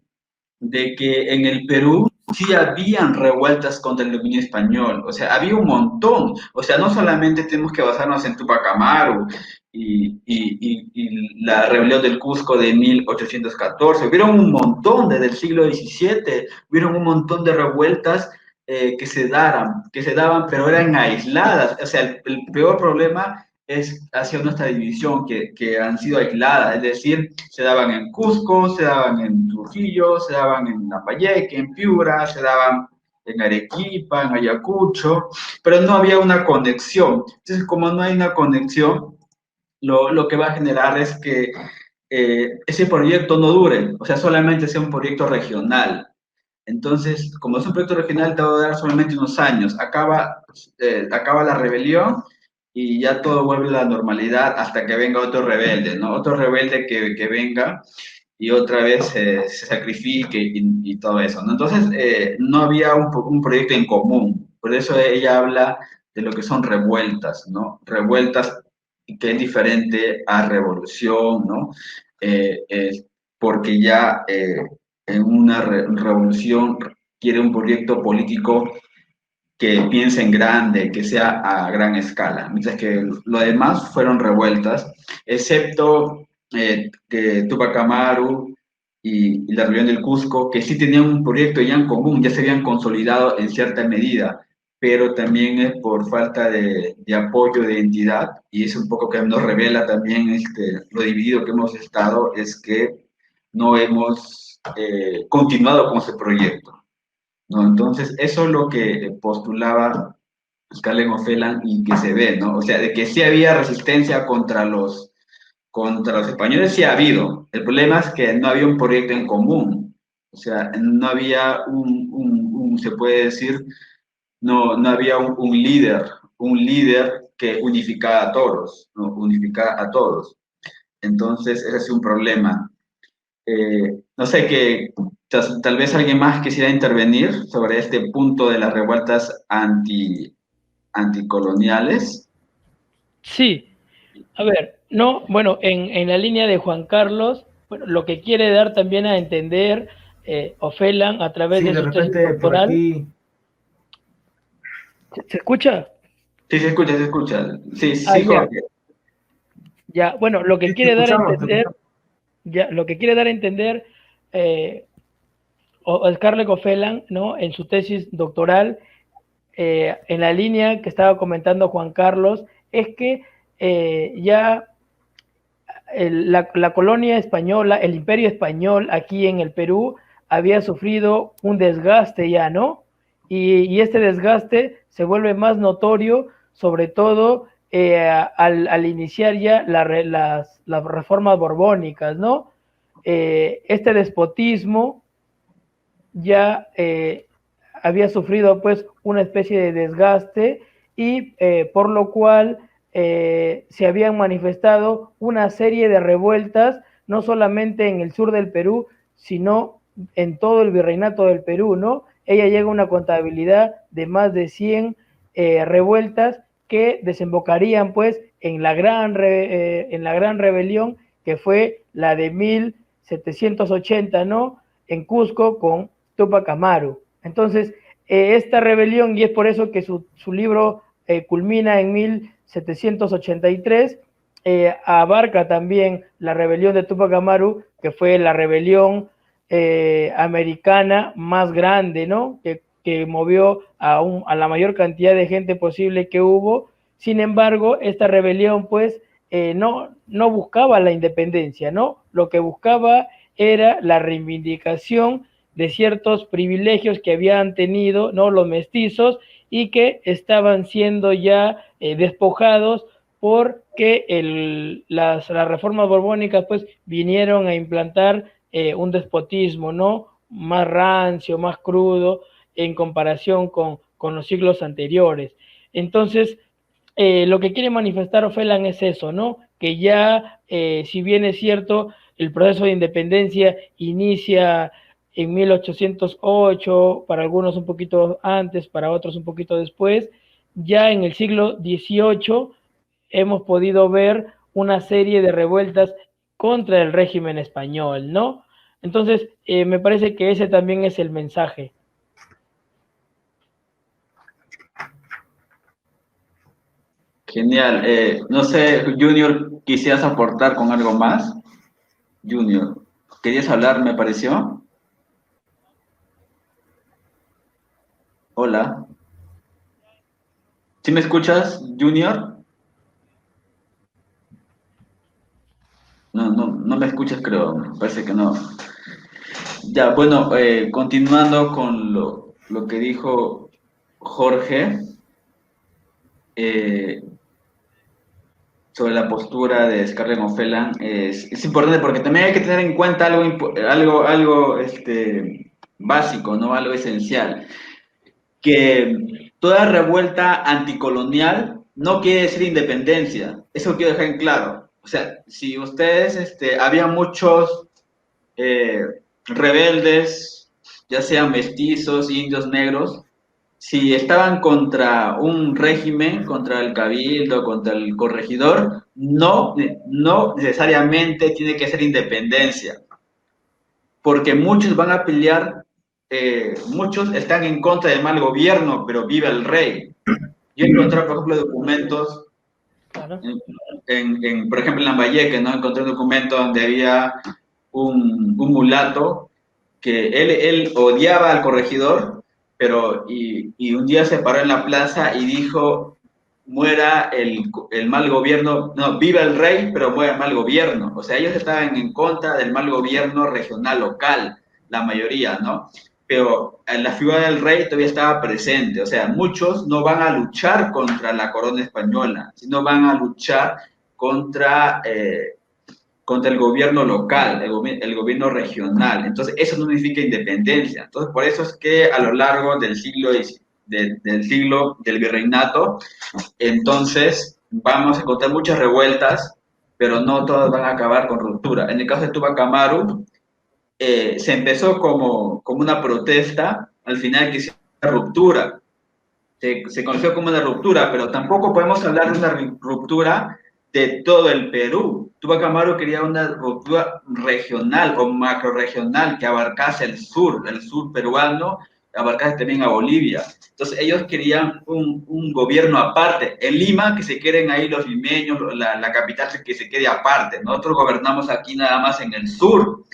de que en el Perú sí habían revueltas contra el dominio español, o sea, había un montón, o sea, no solamente tenemos que basarnos en Tupac Amaru y la rebelión del Cusco de 1814, hubieron un montón desde el siglo XVII, hubieron un montón de revueltas que se daban, pero eran aisladas, o sea, el peor problema hacia nuestra división que han sido aisladas, es decir, se daban en Cusco, se daban en Trujillo, se daban en Lambayeque, en Piura, se daban en Arequipa, en Ayacucho, pero no había una conexión. Entonces, como no hay una conexión, lo que va a generar es que ese proyecto no dure, o sea, solamente sea un proyecto regional. Entonces, como es un proyecto regional, te va a dar solamente unos años. Acaba la rebelión y ya todo vuelve a la normalidad hasta que venga otro rebelde, ¿no? Otro rebelde que venga y otra vez se sacrifique y todo eso, ¿no? Entonces, no había un proyecto en común. Por eso ella habla de lo que son revueltas, ¿no? Revueltas que es diferente a revolución, ¿no? Porque ya en una revolución quiere un proyecto político que piense en grande, que sea a gran escala, mientras que lo demás fueron revueltas, excepto que Tupac Amaru y la rebelión del Cusco, que sí tenían un proyecto ya en común, ya se habían consolidado en cierta medida, pero también es por falta de apoyo de identidad, y es un poco que nos revela también lo dividido que hemos estado, es que no hemos continuado con ese proyecto, ¿no? Entonces, eso es lo que postulaba Scarlett O'Fallon y que se ve, ¿no? O sea, de que sí había resistencia contra los españoles, sí ha habido. El problema es que no había un proyecto en común. O sea, no había se puede decir, no había un líder que unificara a todos, ¿no? Unificara a todos. Entonces, ese es un problema. No sé, que tal vez alguien más quisiera intervenir sobre este punto de las revueltas anticoloniales. Sí, a ver, no, bueno, en la línea de Juan Carlos, bueno, lo que quiere dar también a entender O'Fallon a través Sí, de de su tesis repente por doctoral. aquí. ¿Se escucha? Sí, se escucha, se escucha. Sí, Ah, sí, ya, Jorge. ya, bueno, lo que Sí, te quiere dar a escuchamos, te entender, escuchamos. ya, lo que quiere dar a entender eh, Scarlett O'Fallon, ¿no? En su tesis doctoral, en la línea que estaba comentando Juan Carlos, es que ya la colonia española, el imperio español aquí en el Perú había sufrido un desgaste ya, ¿no? Y este desgaste se vuelve más notorio, sobre todo al iniciar ya las reformas borbónicas, ¿no? Este despotismo ya había sufrido pues una especie de desgaste y por lo cual se habían manifestado una serie de revueltas, no solamente en el sur del Perú, sino en todo el virreinato del Perú, ¿no? Ella llega a una contabilidad de más de 100 revueltas que desembocarían pues en en la gran rebelión que fue la de 1780, ¿no? En Cusco con Tupac Amaru. Entonces, esta rebelión, y es por eso que su libro culmina en 1783, abarca también la rebelión de Tupac Amaru, que fue la rebelión americana más grande, ¿no? Que movió a la mayor cantidad de gente posible que hubo. Sin embargo, esta rebelión, pues, no buscaba la independencia, ¿no? Lo que buscaba era la reivindicación de ciertos privilegios que habían tenido, ¿no? Los mestizos, y que estaban siendo ya despojados porque las reformas borbónicas pues vinieron a implantar un despotismo, ¿no? Más rancio, más crudo en comparación con los siglos anteriores. Entonces, lo que quiere manifestar O'Fallon es eso, ¿no? Que ya, si bien es cierto, el proceso de independencia inicia en 1808, para algunos un poquito antes, para otros un poquito después, ya en el siglo XVIII hemos podido ver una serie de revueltas contra el régimen español, ¿no? Entonces, me parece que ese también es el mensaje. Genial. No sé, Junior, ¿quisieras aportar con algo más? Junior, ¿querías hablar, me pareció? Hola. ¿Sí me escuchas, Junior? no me escuchas, creo, me parece que no. Ya, bueno, continuando con lo que dijo Jorge eh, sobre la postura de Scarlett O'Fallon, es importante porque también hay que tener en cuenta algo básico, ¿no? Algo esencial, que toda revuelta anticolonial no quiere decir independencia, eso quiero dejar en claro. O sea, si ustedes, había muchos eh, rebeldes, ya sean mestizos, indios, negros, si estaban contra un régimen, contra el cabildo, contra el corregidor, no necesariamente tiene que ser independencia, porque muchos van a pelear, muchos están en contra del mal gobierno, pero vive el rey. Yo encontré, por ejemplo, documentos, Claro. por ejemplo, en Lambayeque, ¿no? Encontré un documento donde había un mulato que él odiaba al corregidor, y un día se paró en la plaza y dijo, muera el mal gobierno, no, viva el rey, pero muera el mal gobierno. O sea, ellos estaban en contra del mal gobierno regional local, la mayoría, ¿no? Pero la figura del rey todavía estaba presente. O sea, muchos no van a luchar contra la corona española, sino van a luchar contra el gobierno local, el gobierno regional. Entonces, eso no significa independencia. Entonces, por eso es que a lo largo del siglo del virreinato, entonces vamos a encontrar muchas revueltas, pero no todas van a acabar con ruptura. En el caso de Tupac Amaru, se empezó como una protesta, al final que se ruptura. Se conoció como una ruptura, pero tampoco podemos hablar de una ruptura de todo el Perú. Tupac Amaru quería una ruptura regional o macroregional que abarcase el sur peruano, abarcase también a Bolivia. Entonces ellos querían un gobierno aparte. En Lima, que se queden ahí los limeños, la capital que se quede aparte. Nosotros gobernamos aquí nada más en el sur.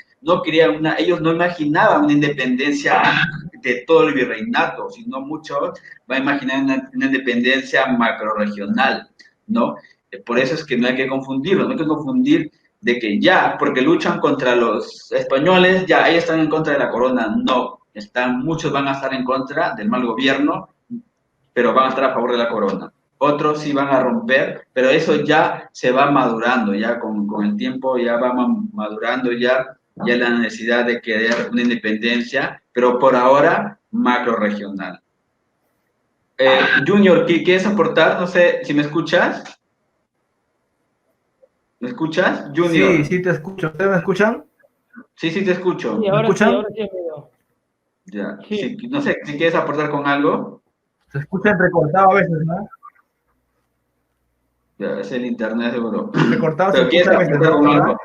Ellos no imaginaban una independencia de todo el virreinato, sino muchos van a imaginar una independencia macroregional, ¿no? Por eso es que no hay que confundirlo, no hay que confundir de que ya, porque luchan contra los españoles, ya, ellos están en contra de la corona, no, muchos van a estar en contra del mal gobierno, pero van a estar a favor de la corona. Otros sí van a romper, pero eso ya se va madurando, ya con el tiempo ya va madurando ya la necesidad de querer una independencia, pero por ahora macroregional. Junior, ¿qué quieres aportar? No sé, si me escuchas. ¿Me escuchas, Junior? Sí, sí te escucho. ¿Ustedes me escuchan? Sí, sí te escucho. Sí, ¿Me escuchan? ahora sí, amigo. Ya. Sí. No sé, si quieres aportar con algo. Se escucha entrecortado a veces, ¿no? Ya, es el internet seguro. Recortado se Pero quieres escucha a veces, aportar con ¿no? algo.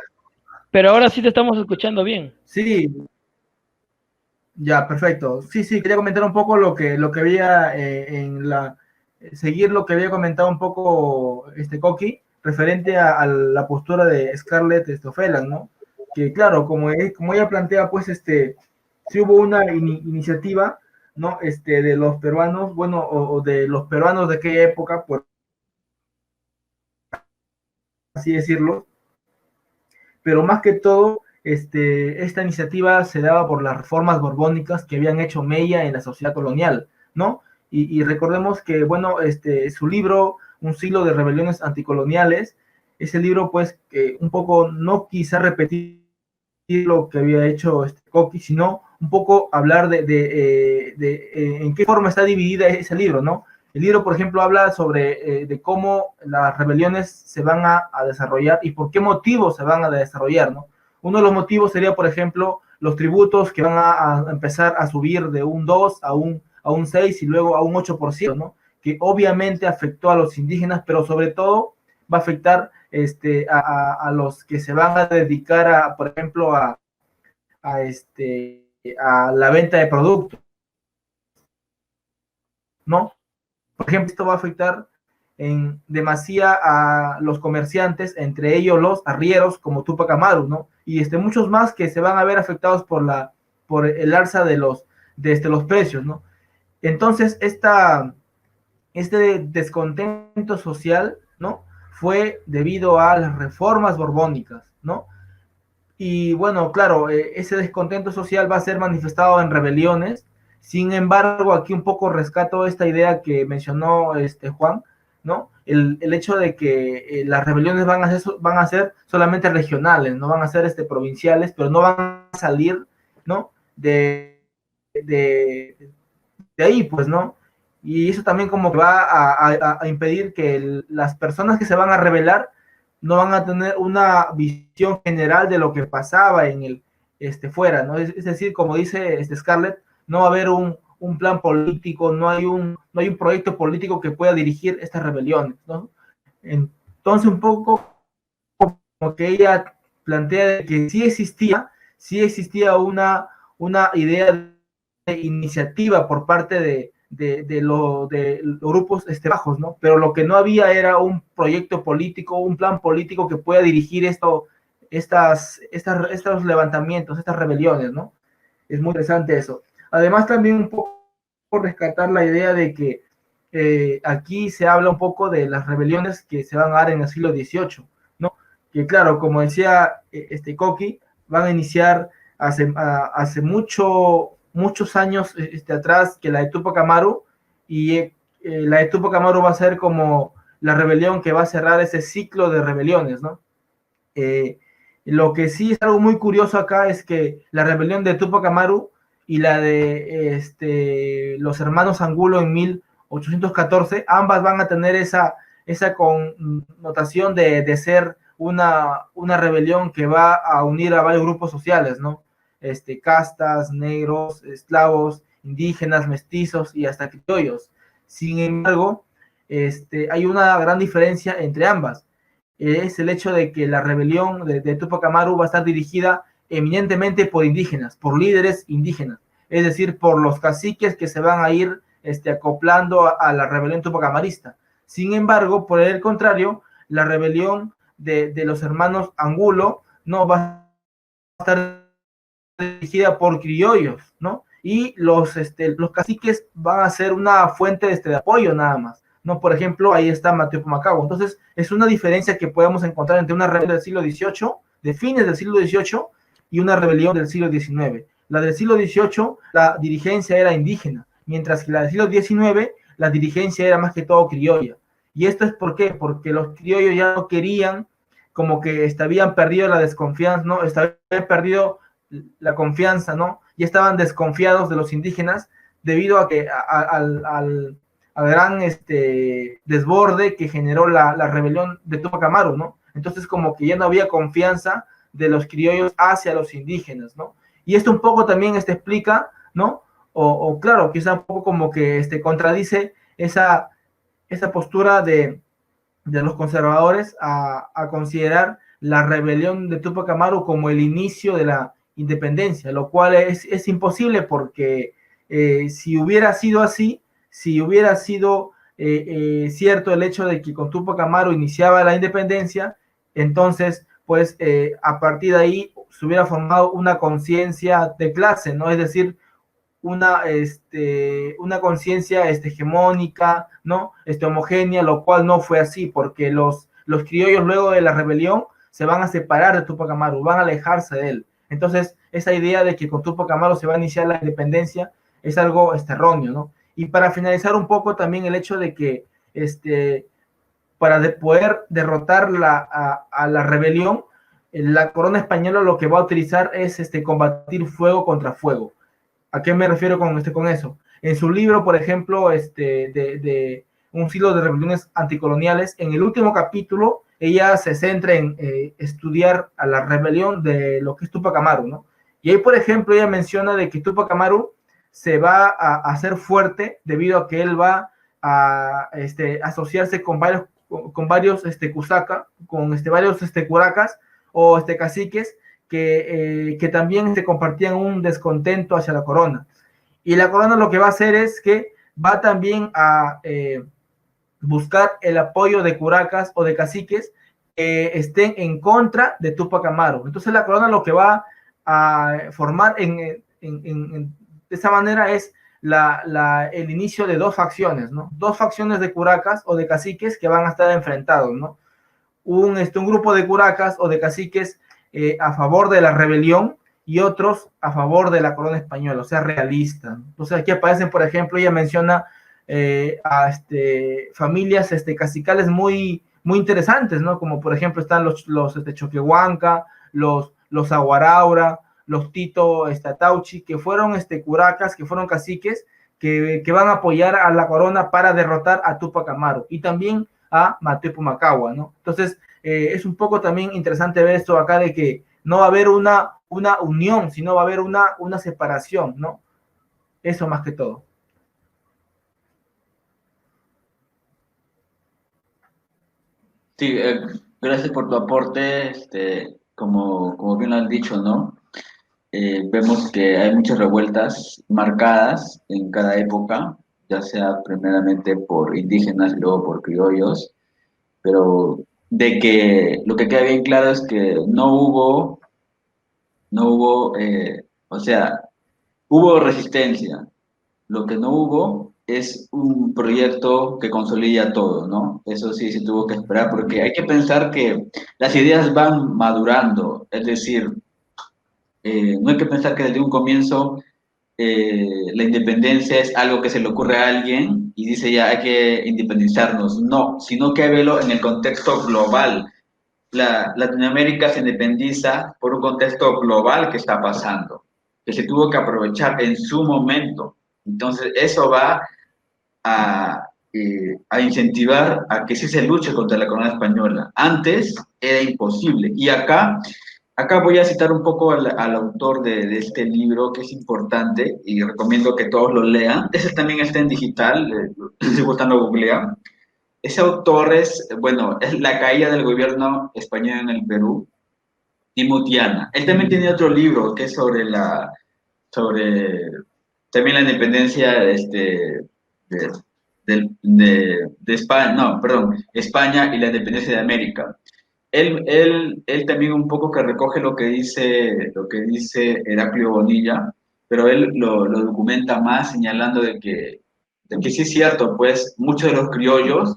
Pero ahora sí te estamos escuchando bien. Sí, ya, perfecto. Sí, sí, quería comentar un poco lo que había seguir lo que había comentado un poco Coqui, referente a la postura de Scarlett O'Fallon, ¿no? Que claro, como ella plantea, pues sí hubo una iniciativa, ¿no? De los peruanos, bueno, o de los peruanos de aquella época, por así decirlo, pero más que todo, esta iniciativa se daba por las reformas borbónicas que habían hecho mella en la sociedad colonial, ¿no? Y recordemos que, bueno, su libro, Un siglo de rebeliones anticoloniales, ese libro, pues, un poco no quizá repetir lo que había hecho Coqui, sino un poco hablar de en qué forma está dividida ese libro, ¿no? El libro, por ejemplo, habla sobre de cómo las rebeliones se van a desarrollar y por qué motivos se van a desarrollar, ¿no? Uno de los motivos sería, por ejemplo, los tributos que van a empezar a subir de un 2 a un 6 y luego a un 8%, ¿no? Que obviamente afectó a los indígenas, pero sobre todo va a afectar a los que se van a dedicar por ejemplo, a la venta de productos, ¿no? Por ejemplo, esto va a afectar en demasía a los comerciantes, entre ellos los arrieros como Tupac Amaru, ¿no? Y muchos más que se van a ver afectados por el alza de los precios, ¿no? Entonces, este descontento social, ¿no? Fue debido a las reformas borbónicas, ¿no? Y bueno, claro, ese descontento social va a ser manifestado en rebeliones. Sin embargo, aquí un poco rescato esta idea que mencionó Juan, ¿no? El hecho de que las rebeliones van a ser solamente regionales, no van a ser provinciales, pero no van a salir, ¿no? De, de ahí, pues, ¿no? Y eso también como que va a impedir que las personas que se van a rebelar no van a tener una visión general de lo que pasaba en el fuera, ¿no? Es decir, como dice Scarlett, no va a haber un plan político, no hay un proyecto político que pueda dirigir estas rebeliones, ¿no? Entonces, un poco como que ella plantea que sí existía una idea de iniciativa por parte de los grupos bajos, ¿no? Pero lo que no había era un proyecto político, un plan político que pueda dirigir estos levantamientos, estas rebeliones, ¿no? Es muy interesante eso. Además, también un poco rescatar la idea de que aquí se habla un poco de las rebeliones que se van a dar en el siglo XVIII, ¿no? Que claro, como decía Coqui, van a iniciar hace muchos años atrás que la de Tupac Amaru, y la de Tupac Amaru va a ser como la rebelión que va a cerrar ese ciclo de rebeliones, ¿no? Lo que sí es algo muy curioso acá es que la rebelión de Tupac Amaru y la de los hermanos Angulo en 1814, ambas van a tener esa connotación de ser una rebelión que va a unir a varios grupos sociales, ¿no? Castas, negros, esclavos, indígenas, mestizos y hasta criollos. Sin embargo, hay una gran diferencia entre ambas. Es el hecho de que la rebelión de Tupac Amaru va a estar dirigida eminentemente por indígenas, por líderes indígenas, es decir, por los caciques que se van a ir acoplando a la rebelión tupacamarista. Sin embargo, por el contrario, la rebelión de los hermanos Angulo no va a estar dirigida por criollos, ¿no? Y los caciques van a ser una fuente de apoyo nada más, ¿no? Por ejemplo, ahí está Mateo Pumacahua. Entonces, es una diferencia que podemos encontrar entre una rebelión del siglo XVIII, de fines del siglo XVIII, y una rebelión del siglo XIX. La del siglo XVIII, la dirigencia era indígena, mientras que la del siglo XIX, la dirigencia era más que todo criolla. ¿Y esto es por qué? Porque los criollos ya no querían, como que habían perdido la desconfianza, ¿no? Habían perdido la confianza, ¿no? Ya estaban desconfiados de los indígenas debido a que al gran desborde que generó la rebelión de Tupac Amaru, ¿no? Entonces como que ya no había confianza de los criollos hacia los indígenas, ¿no? Y esto un poco también explica, ¿no? O claro, quizá un poco como que contradice esa postura de los conservadores a considerar la rebelión de Tupac Amaru como el inicio de la independencia, lo cual es imposible porque si hubiera sido así, si hubiera sido cierto el hecho de que con Tupac Amaru iniciaba la independencia, entonces pues a partir de ahí se hubiera formado una conciencia de clase, ¿no? Es decir, una conciencia hegemónica, ¿no? Homogénea, lo cual no fue así, porque los criollos luego de la rebelión se van a separar de Tupac Amaru, van a alejarse de él. Entonces, esa idea de que con Tupac Amaru se va a iniciar la independencia es algo erróneo, ¿no? Y para finalizar un poco también el hecho de que para poder derrotar a la rebelión, la corona española lo que va a utilizar es combatir fuego contra fuego. ¿A qué me refiero con eso? En su libro, por ejemplo, de un siglo de rebeliones anticoloniales, en el último capítulo, ella se centra en estudiar a la rebelión de lo que es Tupac Amaru, ¿no? Y ahí, por ejemplo, ella menciona de que Tupac Amaru se va a hacer fuerte debido a que él va a asociarse con varios Kusaka, con varios curacas o caciques que también compartían un descontento hacia la corona. Y la corona lo que va a hacer es que va también a buscar el apoyo de curacas o de caciques que estén en contra de Tupac Amaru. Entonces la corona lo que va a formar de esa manera es el inicio de dos facciones, ¿no? Dos facciones de curacas o de caciques que van a estar enfrentados, ¿no? Un grupo de curacas o de caciques a favor de la rebelión y otros a favor de la corona española, o sea, realistas. Entonces aquí aparecen, por ejemplo, ella menciona a familias cacicales muy, muy interesantes, ¿no? Como por ejemplo están los Choquehuanca, los Aguaraura, los Tito Atauchi, que fueron curacas, que fueron caciques, que van a apoyar a la corona para derrotar a Tupac Amaru y también a Mateo Pumacahua, ¿no? Entonces, es un poco también interesante ver esto acá de que no va a haber una unión, sino va a haber una separación, ¿no? Eso más que todo. Sí, gracias por tu aporte. Como bien lo has dicho, ¿no? Vemos que hay muchas revueltas marcadas en cada época, ya sea primeramente por indígenas y luego por criollos, pero de que lo que queda bien claro es que o sea, hubo resistencia. Lo que no hubo es un proyecto que consolida todo, ¿no? Eso sí se tuvo que esperar porque hay que pensar que las ideas van madurando, es decir, no hay que pensar que desde un comienzo la independencia es algo que se le ocurre a alguien y dice ya hay que independizarnos. No, sino que verlo en el contexto global. Latinoamérica se independiza por un contexto global que está pasando, que se tuvo que aprovechar en su momento. Entonces, eso va a incentivar a que sí se luche contra la corona española. Antes era imposible. Y acá voy a citar un poco al autor de este libro, que es importante y recomiendo que todos lo lean. Ese también está en digital, si gustan lo googlean. Ese autor es La caída del gobierno español en el Perú, Timutiana. Él también tiene otro libro que es sobre también la independencia de, de España, no, perdón, España y la independencia de América. Él también un poco que recoge lo que dice Heraclio Bonilla, pero él lo documenta más señalando de que sí es cierto, pues muchos de los criollos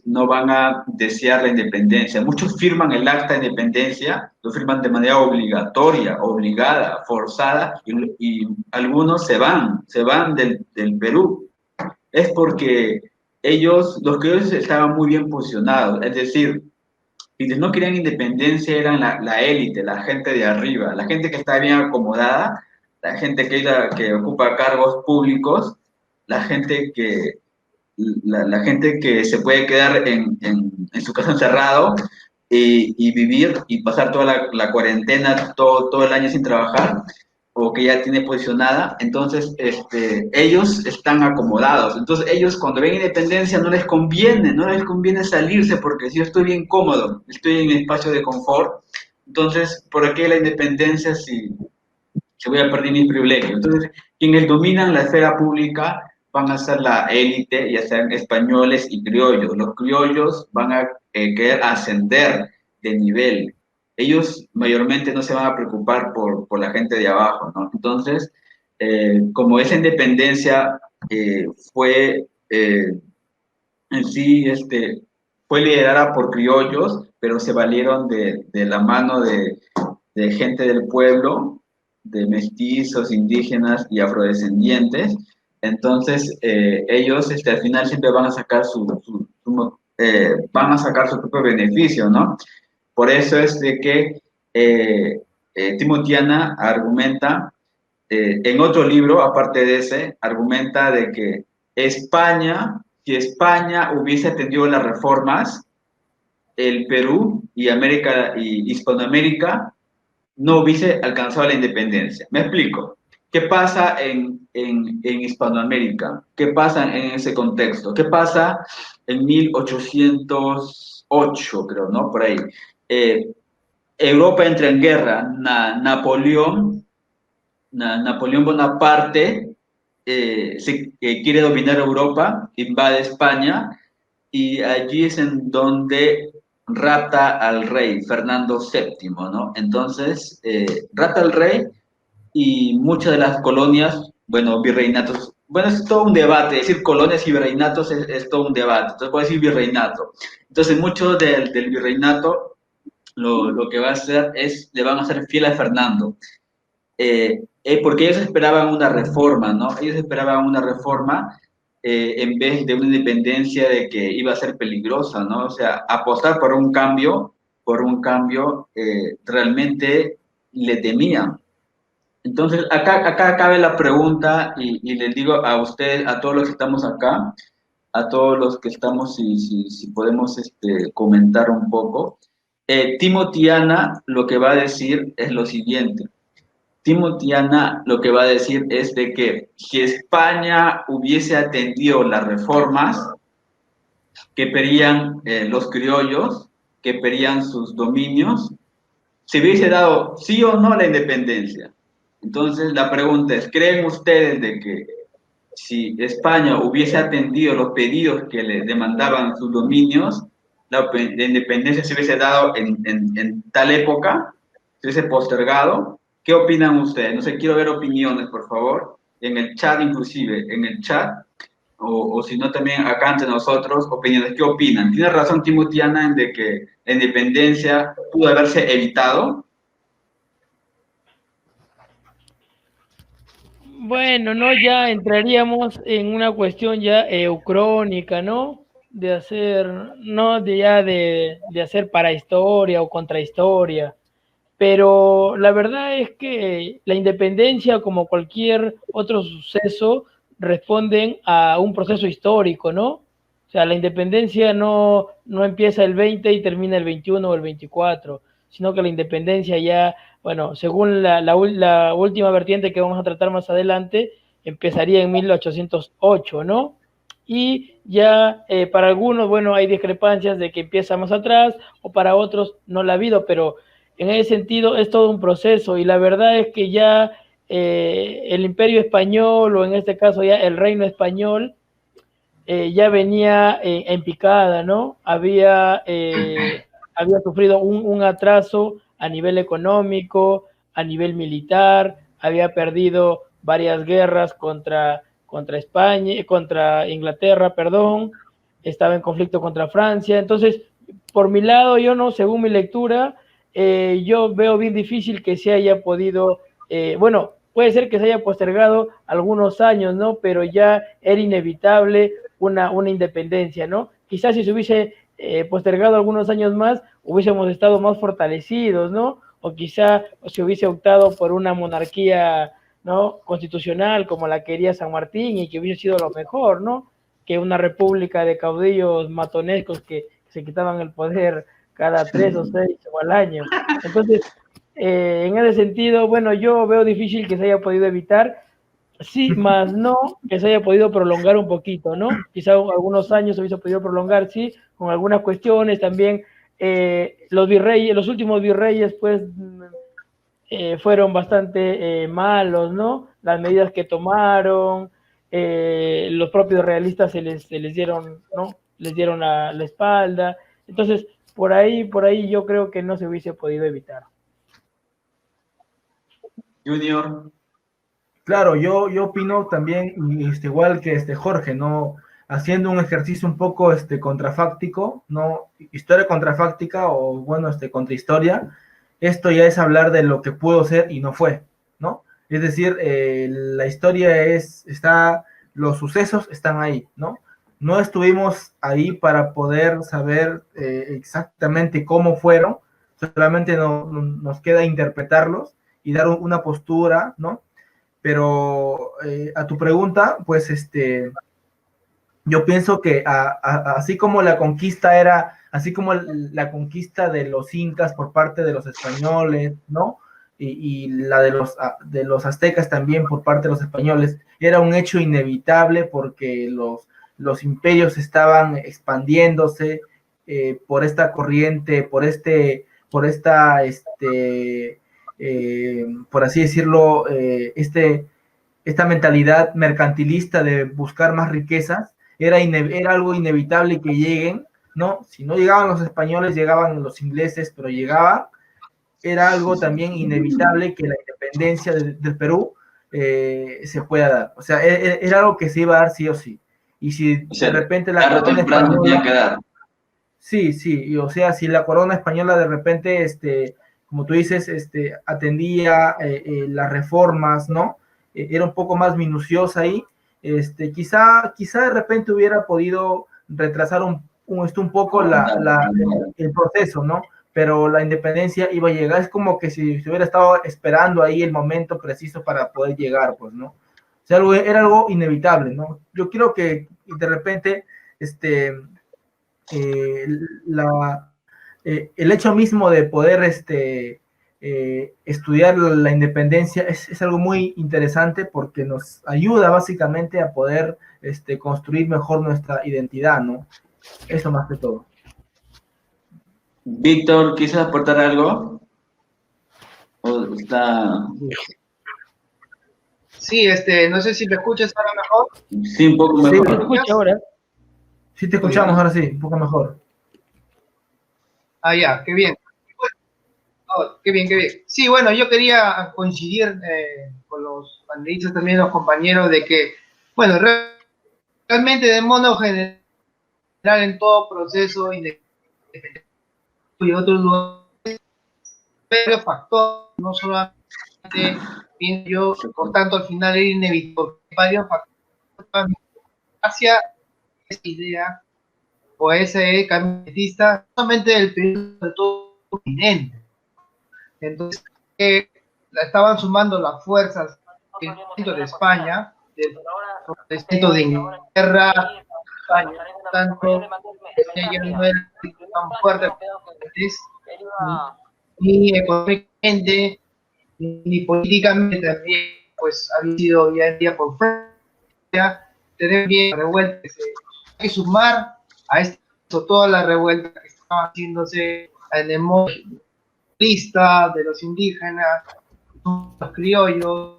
no van a desear la independencia. Muchos firman el acta de independencia, lo firman de manera obligatoria, obligada, forzada, y algunos se van del Perú. Es porque los criollos estaban muy bien posicionados, es decir, quienes no querían independencia eran la élite, la gente de arriba, la gente que está bien acomodada, la gente que ocupa cargos públicos, la gente que, la gente que se puede quedar en su casa encerrado y vivir y pasar toda la cuarentena, todo el año sin trabajar, o que ya tiene posicionada, entonces ellos están acomodados. Entonces ellos cuando ven independencia no les conviene salirse porque si yo estoy bien cómodo, estoy en espacio de confort, entonces ¿por qué la independencia si voy a perder mis privilegios? Entonces quienes dominan la esfera pública van a ser la élite, ya sean españoles y criollos. Los criollos van a querer ascender de nivel. Ellos mayormente no se van a preocupar por la gente de abajo, ¿no? Entonces, como esa independencia fue en sí, fue liderada por criollos, pero se valieron de la mano de gente del pueblo, de mestizos, indígenas y afrodescendientes. Entonces, ellos al final siempre van a sacar van a sacar su propio beneficio, ¿no? Por eso es de que Timotiana argumenta, en otro libro, aparte de ese, argumenta de que si España hubiese atendido las reformas, el Perú y Hispanoamérica no hubiese alcanzado la independencia. Me explico. ¿Qué pasa en Hispanoamérica? ¿Qué pasa en ese contexto? ¿Qué pasa en 1808, creo, ¿no? Por ahí. Europa entra en guerra. Napoleón Bonaparte quiere dominar Europa, invade España y allí es en donde rapta al rey Fernando VII, ¿no? Entonces, rapta al rey y muchas de las colonias, bueno, virreinatos, bueno, es todo un debate, decir colonias y virreinatos es todo un debate, entonces puedo decir virreinato. Entonces, mucho del virreinato lo que va a hacer es, le van a hacer fiel a Fernando. Porque ellos esperaban una reforma, ¿no? Ellos esperaban una reforma en vez de una independencia de que iba a ser peligrosa, ¿no? O sea, apostar por un cambio, realmente le temían. Entonces, acá cabe la pregunta y les digo a ustedes, a todos los que estamos acá, a todos los que estamos, si podemos comentar un poco. Timothy Ana lo que va a decir es lo siguiente. Timothy Ana lo que va a decir es de que si España hubiese atendido las reformas que pedían los criollos, que pedían sus dominios, se hubiese dado sí o no la independencia. Entonces la pregunta es, ¿creen ustedes de que si España hubiese atendido los pedidos que le demandaban sus dominios, la independencia se hubiese dado en tal época, se hubiese postergado? ¿Qué opinan ustedes? No sé, quiero ver opiniones, por favor, en el chat inclusive, en el chat, o si no también acá entre nosotros, opiniones. ¿Qué opinan? ¿Tiene razón Timothy Ana en de que la independencia pudo haberse evitado? Bueno, no, ya entraríamos en una cuestión ya eucrónica, ¿no? De hacer, no de ya de hacer para historia o contrahistoria. Pero la verdad es que la independencia, como cualquier otro suceso, responden a un proceso histórico, ¿no? O sea, la independencia no empieza el 20 y termina el 21 o el 24, sino que la independencia ya, bueno, según la última vertiente que vamos a tratar más adelante, empezaría en 1808, ¿no? Y ya para algunos, bueno, hay discrepancias de que empieza más atrás o para otros no la ha habido, pero en ese sentido es todo un proceso y la verdad es que ya el imperio español o en este caso ya el reino español ya venía en picada, ¿no? Había sufrido un atraso a nivel económico, a nivel militar, había perdido varias guerras contra España, contra Inglaterra, perdón, estaba en conflicto contra Francia. Entonces, por mi lado, yo no, según mi lectura, yo veo bien difícil que se haya podido, bueno, puede ser que se haya postergado algunos años, ¿no? Pero ya era inevitable una independencia, ¿no? Quizás si se hubiese postergado algunos años más, hubiésemos estado más fortalecidos, ¿no? O quizá se hubiese optado por una monarquía, ¿no? Constitucional como la quería San Martín y que hubiese sido lo mejor, ¿no? Que una república de caudillos matonescos que se quitaban el poder cada 3 o 6 o al año. Entonces, en ese sentido, bueno, yo veo difícil que se haya podido evitar, sí, más no que se haya podido prolongar un poquito, ¿no? Quizá algunos años se hubiese podido prolongar, sí, con algunas cuestiones también. Los virreyes, los últimos virreyes, pues, fueron bastante malos, ¿no? Las medidas que tomaron, los propios realistas se les dieron, ¿no? Les dieron la espalda. Entonces, por ahí yo creo que no se hubiese podido evitar. Junior. Claro, yo opino también, igual que Jorge, ¿no? Haciendo un ejercicio un poco contrafáctico, ¿no? Historia contrafáctica o, bueno, contrahistoria. Esto ya es hablar de lo que pudo ser y no fue, ¿no? Es decir, la historia los sucesos están ahí, ¿no? No estuvimos ahí para poder saber exactamente cómo fueron, solamente nos queda interpretarlos y dar una postura, ¿no? Pero a tu pregunta, pues yo pienso que así como la conquista así como la conquista de los incas por parte de los españoles, ¿no? Y la de los aztecas también por parte de los españoles, era un hecho inevitable porque los imperios estaban expandiéndose por esta corriente, por por así decirlo, esta mentalidad mercantilista de buscar más riquezas, era algo inevitable que lleguen, ¿no? Si no llegaban los españoles, llegaban los ingleses, pero era algo también inevitable que la independencia del Perú se pueda dar. O sea, era algo que se iba a dar sí o sí. Y si O sea, de repente la tarde o corona temprano tenía española, que dar. Sí, sí, y, o sea, si la corona española de repente, como tú dices, atendía las reformas, ¿no? Era un poco más minuciosa ahí, quizá de repente hubiera podido retrasar un poco el proceso, ¿no? Pero la independencia iba a llegar, es como que si se hubiera estado esperando ahí el momento preciso para poder llegar, pues, ¿no? O sea, era algo inevitable, ¿no? Yo quiero que de repente, este, eh, la, el hecho mismo de poder estudiar la independencia es algo muy interesante porque nos ayuda básicamente a poder construir mejor nuestra identidad, ¿no? Eso más que todo. Víctor, ¿quisieras aportar algo? ¿O está...? Sí, no sé si me escuchas ahora mejor. Sí, un poco Sí, ¿Me mejor. escucha ahora? sí te Muy escuchamos bien. ahora sí, un poco mejor. Ah, ya, qué bien. Oh, qué bien, qué bien. Sí, bueno, yo quería coincidir con los panelistas, también los compañeros, de que, bueno, realmente de modo general en todo proceso independiente y otros lugares, varios factores, no solamente pienso yo, por tanto al final era inevitable, varios factores hacia esa idea o ese caminista, no solamente del periodo de todo el continente. Entonces, la estaban sumando las fuerzas del de España, del de Inglaterra, España, por tanto, España ya no era tan fuerte como antes, ni económicamente, ni políticamente también, pues había sido ya en día por Francia, tener bien revueltas. Hay que sumar a esto todas las revueltas que estaban haciéndose en el modo lista de los indígenas, los criollos,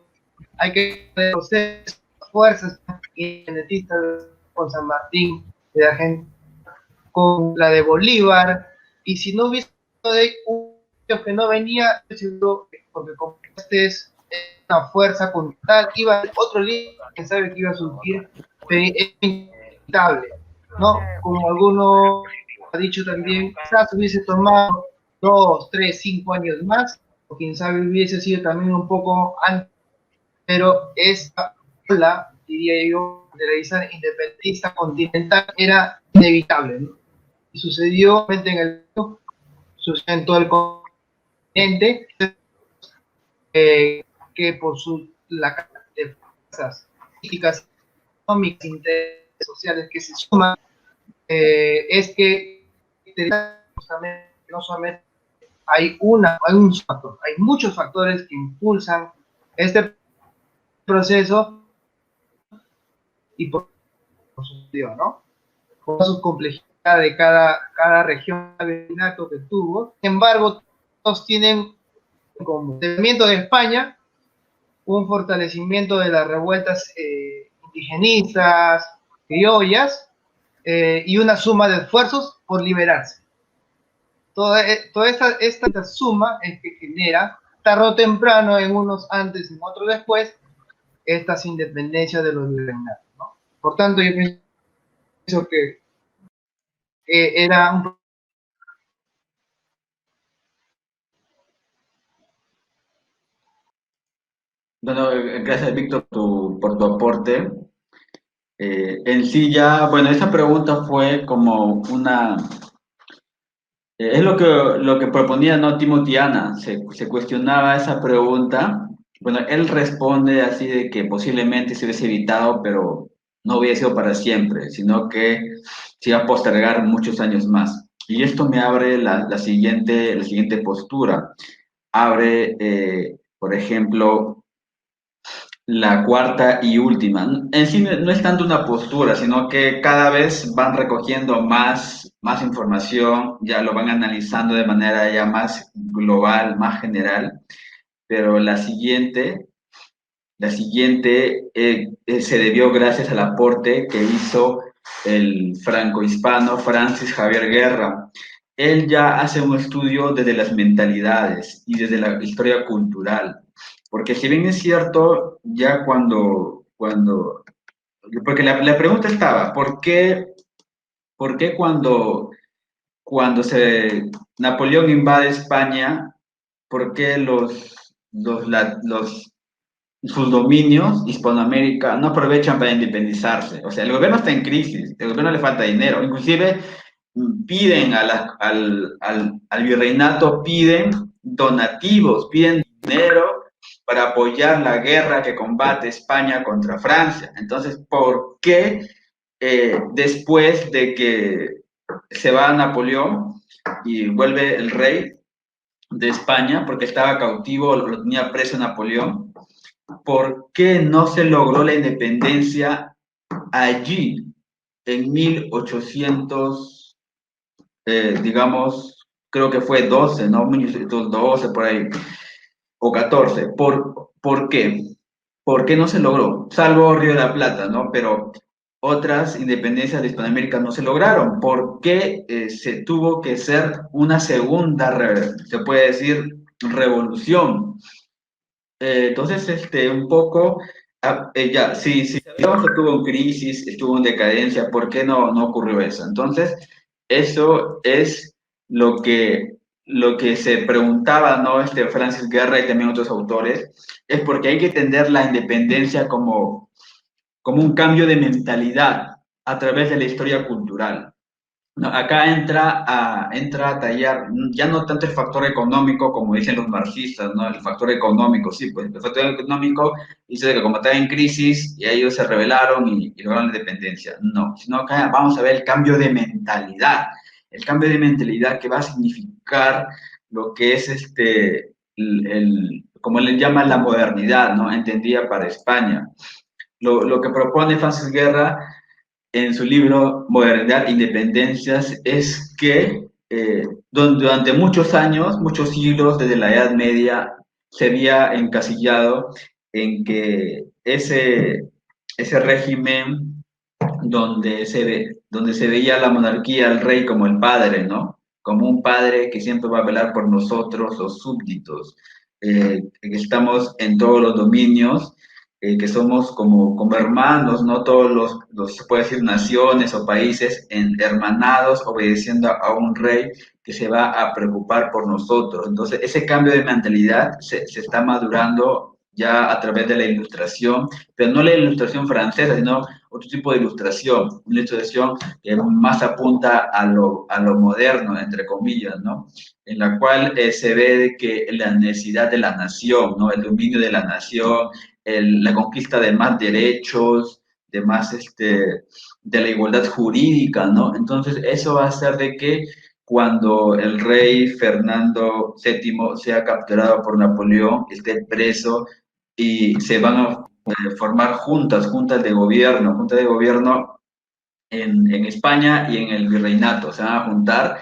hay que reconocer las fuerzas independentistas con San Martín de Argentina, con la de Bolívar, y si no hubiese un que no venía, seguro, porque como este es una fuerza tal, iba a otro líder que sabe que iba a surgir, pero es inevitable, ¿no? Como alguno ha dicho también, quizás hubiese tomado 2, 3, 5 años más, o quién sabe hubiese sido también un poco antes, pero esta ola, diría yo, de la isla independentista continental era inevitable, ¿no? Y sucedió en el sucedió en todo el continente, que por la cantidad de fuerzas políticas, económicas, intereses sociales que se suman, es que no solamente hay un factor, hay muchos factores que impulsan este proceso y por sucedió, ¿no? Con su complejidad de cada región que tuvo. Sin embargo, todos tienen como movimiento de España un fortalecimiento de las revueltas indigenistas, criollas, y una suma de esfuerzos por liberarse. Toda esta suma es que genera, tarde o temprano, en unos antes, en otros después, estas independencias de los virreinatos, ¿no? Por tanto, yo pienso que era un... Bueno, gracias, Víctor, por tu aporte. En sí ya, bueno, esa pregunta fue como una... es lo que proponía, ¿no? Timothy Ana, se cuestionaba esa pregunta. Bueno, él responde así de que posiblemente se hubiese evitado, pero no hubiese sido para siempre, sino que se iba a postergar muchos años más. Y esto me abre la siguiente postura. Abre, por ejemplo, la cuarta y última. En sí no es tanto una postura, sino que cada vez van recogiendo más información, ya lo van analizando de manera ya más global, más general, pero la siguiente se debió gracias al aporte que hizo el franco-hispano Francis Javier Guerra. Él ya hace un estudio desde las mentalidades y desde la historia cultural, porque si bien es cierto, ya porque la pregunta estaba, ¿por qué cuando cuando Napoleón invade España, ¿por qué sus dominios, Hispanoamérica, no aprovechan para independizarse? O sea, el gobierno está en crisis, el gobierno le falta dinero, inclusive piden al virreinato, piden donativos, piden dinero para apoyar la guerra que combate España contra Francia. Entonces, ¿por qué después de que se va Napoleón y vuelve el rey de España, porque estaba cautivo, lo tenía preso Napoleón, ¿por qué no se logró la independencia allí en 1800, digamos, creo que fue 12, ¿no? 1912 por ahí, o 14? ¿Por qué? ¿Por qué no se logró? Salvo Río de la Plata, ¿no? Pero otras independencias de Hispanoamérica no se lograron. ¿Por qué se tuvo que hacer una segunda, se puede decir, revolución? Entonces, un poco, ya, si sabíamos que estuvo en crisis, estuvo en decadencia, ¿por qué no ocurrió eso? Entonces, eso es lo que se preguntaba, ¿no? Francis Guerra y también otros autores, es porque hay que entender la independencia como un cambio de mentalidad a través de la historia cultural. No, acá entra a tallar ya no tanto el factor económico como dicen los marxistas, ¿no? El factor económico, sí, pues el factor económico dice que como estaba en crisis y ellos se rebelaron y lograron la independencia. No, sino acá vamos a ver el cambio de mentalidad, el cambio de mentalidad que va a significar lo que es como le llaman la modernidad, ¿no? Entendida para España. Lo que propone Francis Guerra en su libro Modernidad e Independencias es que durante muchos años, muchos siglos, desde la Edad Media, se había encasillado en que ese régimen donde se veía la monarquía, al rey como el padre, ¿no? Como un padre que siempre va a velar por nosotros, los súbditos, que estamos en todos los dominios, que somos como hermanos, ¿no? Todos se puede decir, naciones o países hermanados, obedeciendo a un rey que se va a preocupar por nosotros. Entonces, ese cambio de mentalidad se está madurando ya a través de la ilustración, pero no la ilustración francesa, sino otro tipo de ilustración, una ilustración que más apunta a lo moderno, entre comillas, ¿no? En la cual se ve que la necesidad de la nación, ¿no? El dominio de la nación, la conquista de más derechos, de más, de la igualdad jurídica, ¿no? Entonces, eso va a hacer de que cuando el rey Fernando VII sea capturado por Napoleón, esté preso y se van a formar juntas de gobierno en España y en el virreinato, se van a juntar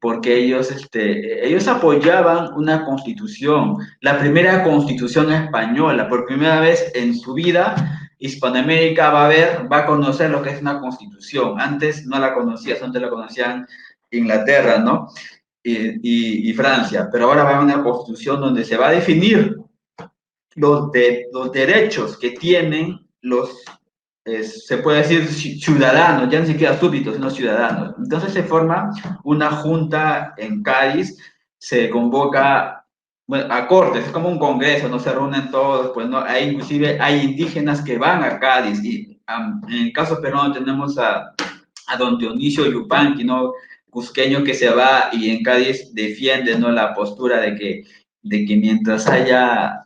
porque ellos apoyaban una constitución, la primera constitución española, por primera vez en su vida, Hispanoamérica va a conocer lo que es una constitución, antes no la conocía, antes la conocían Inglaterra, ¿no? Y Francia, pero ahora va a haber una constitución donde se va a definir los derechos que tienen se puede decir ciudadanos, ya ni siquiera súbditos, sino ciudadanos. Entonces se forma una junta en Cádiz, se convoca a cortes, es como un congreso, no se reúnen todos, pues no, inclusive hay indígenas que van a Cádiz y en el caso peruano tenemos a don Dionisio Yupanqui, ¿no? Cusqueño, que se va y en Cádiz defiende, ¿no? La postura de que mientras haya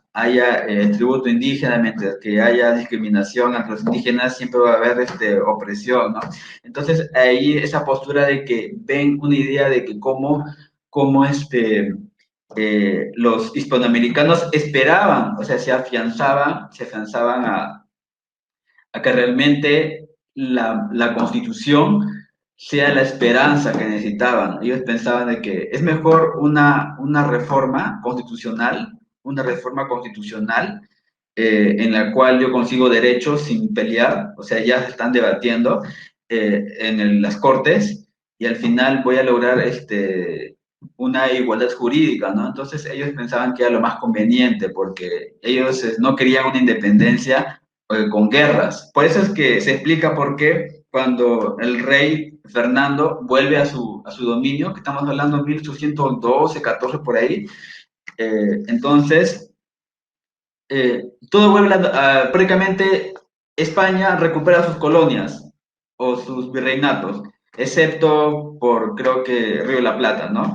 tributo indígena, mientras que haya discriminación entre los indígenas, siempre va a haber opresión, ¿no? Entonces, ahí esa postura de que ven una idea de que cómo los hispanoamericanos esperaban, o sea, se afianzaban a que realmente la Constitución sea la esperanza que necesitaban. Ellos pensaban de que es mejor una reforma constitucional, en la cual yo consigo derechos sin pelear, o sea, ya se están debatiendo en las cortes y al final voy a lograr una igualdad jurídica, ¿no? Entonces ellos pensaban que era lo más conveniente porque ellos no querían una independencia con guerras. Por eso es que se explica por qué cuando el rey Fernando vuelve a su dominio, que estamos hablando de 1812, 14 por ahí. Entonces, todo vuelve prácticamente España recupera sus colonias o sus virreinatos, excepto por, creo que, Río de la Plata, ¿no?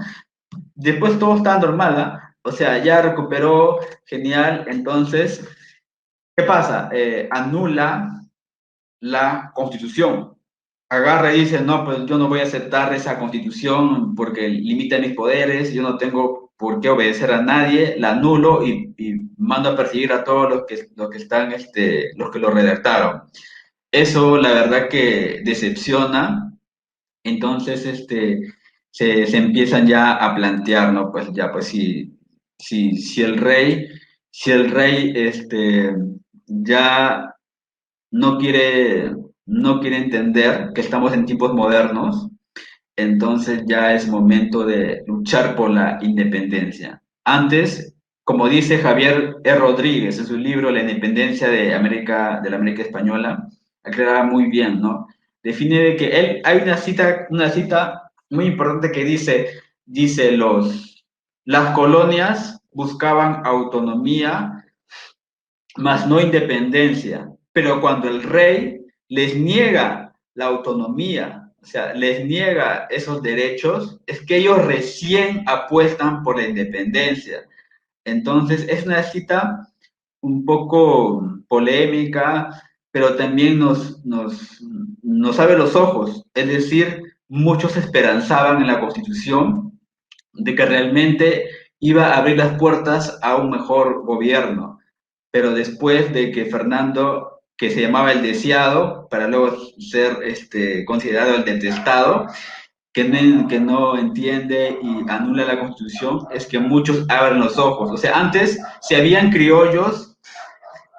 Después todo está normal, ¿ah? O sea, ya recuperó, genial. Entonces, ¿qué pasa? Anula la constitución. Agarra y dice, no, pues yo no voy a aceptar esa constitución porque limita mis poderes, yo no tengo por qué obedecer a nadie, la anulo y mando a perseguir a todos los que están, los que lo redactaron. Eso, la verdad que decepciona. Entonces, se empiezan ya a plantear, ¿no? Pues ya, pues si el rey, ya no quiere, no quiere entender que estamos en tiempos modernos, entonces ya es momento de luchar por la independencia. Antes, como dice Javier E. Rodríguez en su libro La independencia de la América Española, aclara muy bien, ¿no? Define de que hay una cita muy importante que dice las colonias buscaban autonomía, mas no independencia, pero cuando el rey les niega la autonomía, o sea, les niega esos derechos, es que ellos recién apuestan por la independencia. Entonces, es una cita un poco polémica, pero también nos abre los ojos. Es decir, muchos esperanzaban en la Constitución de que realmente iba a abrir las puertas a un mejor gobierno, pero después de que Fernando, que se llamaba el deseado, para luego ser considerado el detestado, que no entiende y anula la Constitución, es que muchos abren los ojos. O sea, antes se habían criollos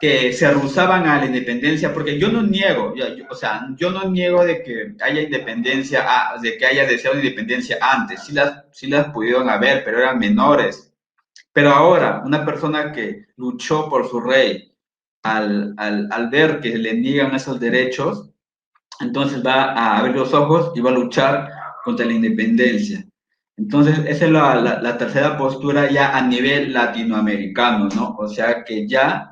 que se rhusaban a la independencia, porque yo no niego, o sea, yo no niego de que haya independencia, de que haya deseado independencia antes, sí las pudieron haber, pero eran menores. Pero ahora, una persona que luchó por su rey, al ver que le niegan esos derechos, entonces va a abrir los ojos y va a luchar contra la independencia. Entonces, esa es la tercera postura ya a nivel latinoamericano, ¿no? O sea que ya,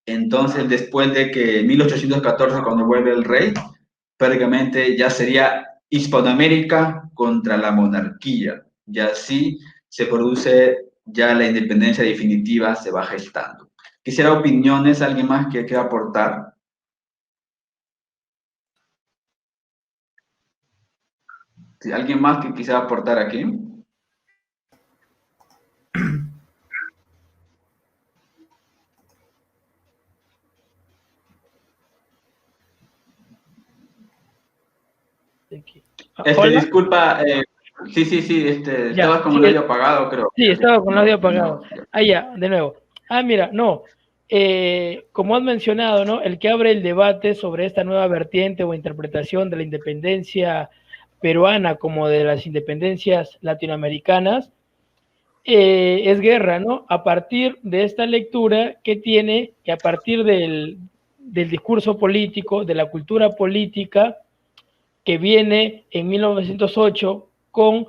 entonces, después de que 1814, cuando vuelve el rey, prácticamente ya sería Hispanoamérica contra la monarquía. Y así se produce ya la independencia definitiva, se va gestando. Quisiera opiniones, alguien más que quiera aportar. ¿Sí? ¿Alguien más que quisiera aportar aquí? Disculpa, sí, estabas con el audio apagado, creo. Sí, estaba con el audio apagado. Ya, de nuevo. Mira, no, como has mencionado, ¿no? El que abre el debate sobre esta nueva vertiente o interpretación de la independencia peruana como de las independencias latinoamericanas, es Guerra, ¿no? A partir de esta lectura que tiene, que a partir del discurso político, de la cultura política, que viene en 1908 con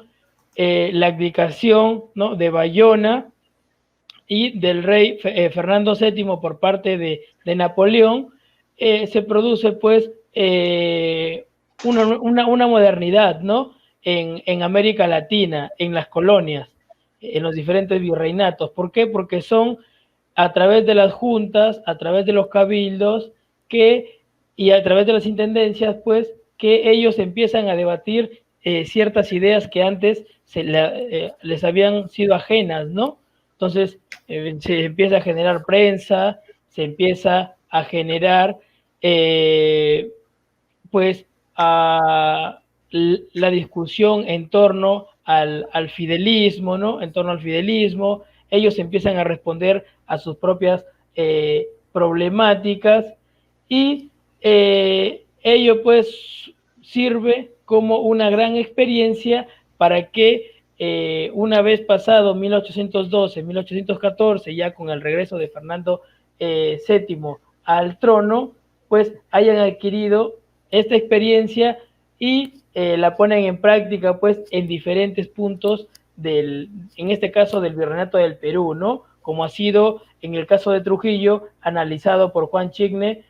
la abdicación, ¿no?, de Bayona y del rey Fernando VII por parte de Napoleón, se produce pues una modernidad, ¿no?, en América Latina, en las colonias, en los diferentes virreinatos. ¿Por qué? Porque son a través de las juntas, a través de los cabildos y a través de las intendencias, pues, que ellos empiezan a debatir ciertas ideas que antes les habían sido ajenas, ¿no? Entonces, se empieza a generar prensa, se empieza a generar, pues, la discusión en torno al fidelismo, ¿no? En torno al fidelismo, ellos empiezan a responder a sus propias problemáticas y ello pues sirve como una gran experiencia para que una vez pasado 1812, 1814, ya con el regreso de Fernando VII al trono, pues hayan adquirido esta experiencia y la ponen en práctica pues en diferentes puntos en este caso del Virreinato del Perú, ¿no? Como ha sido en el caso de Trujillo, analizado por Juan Chigne,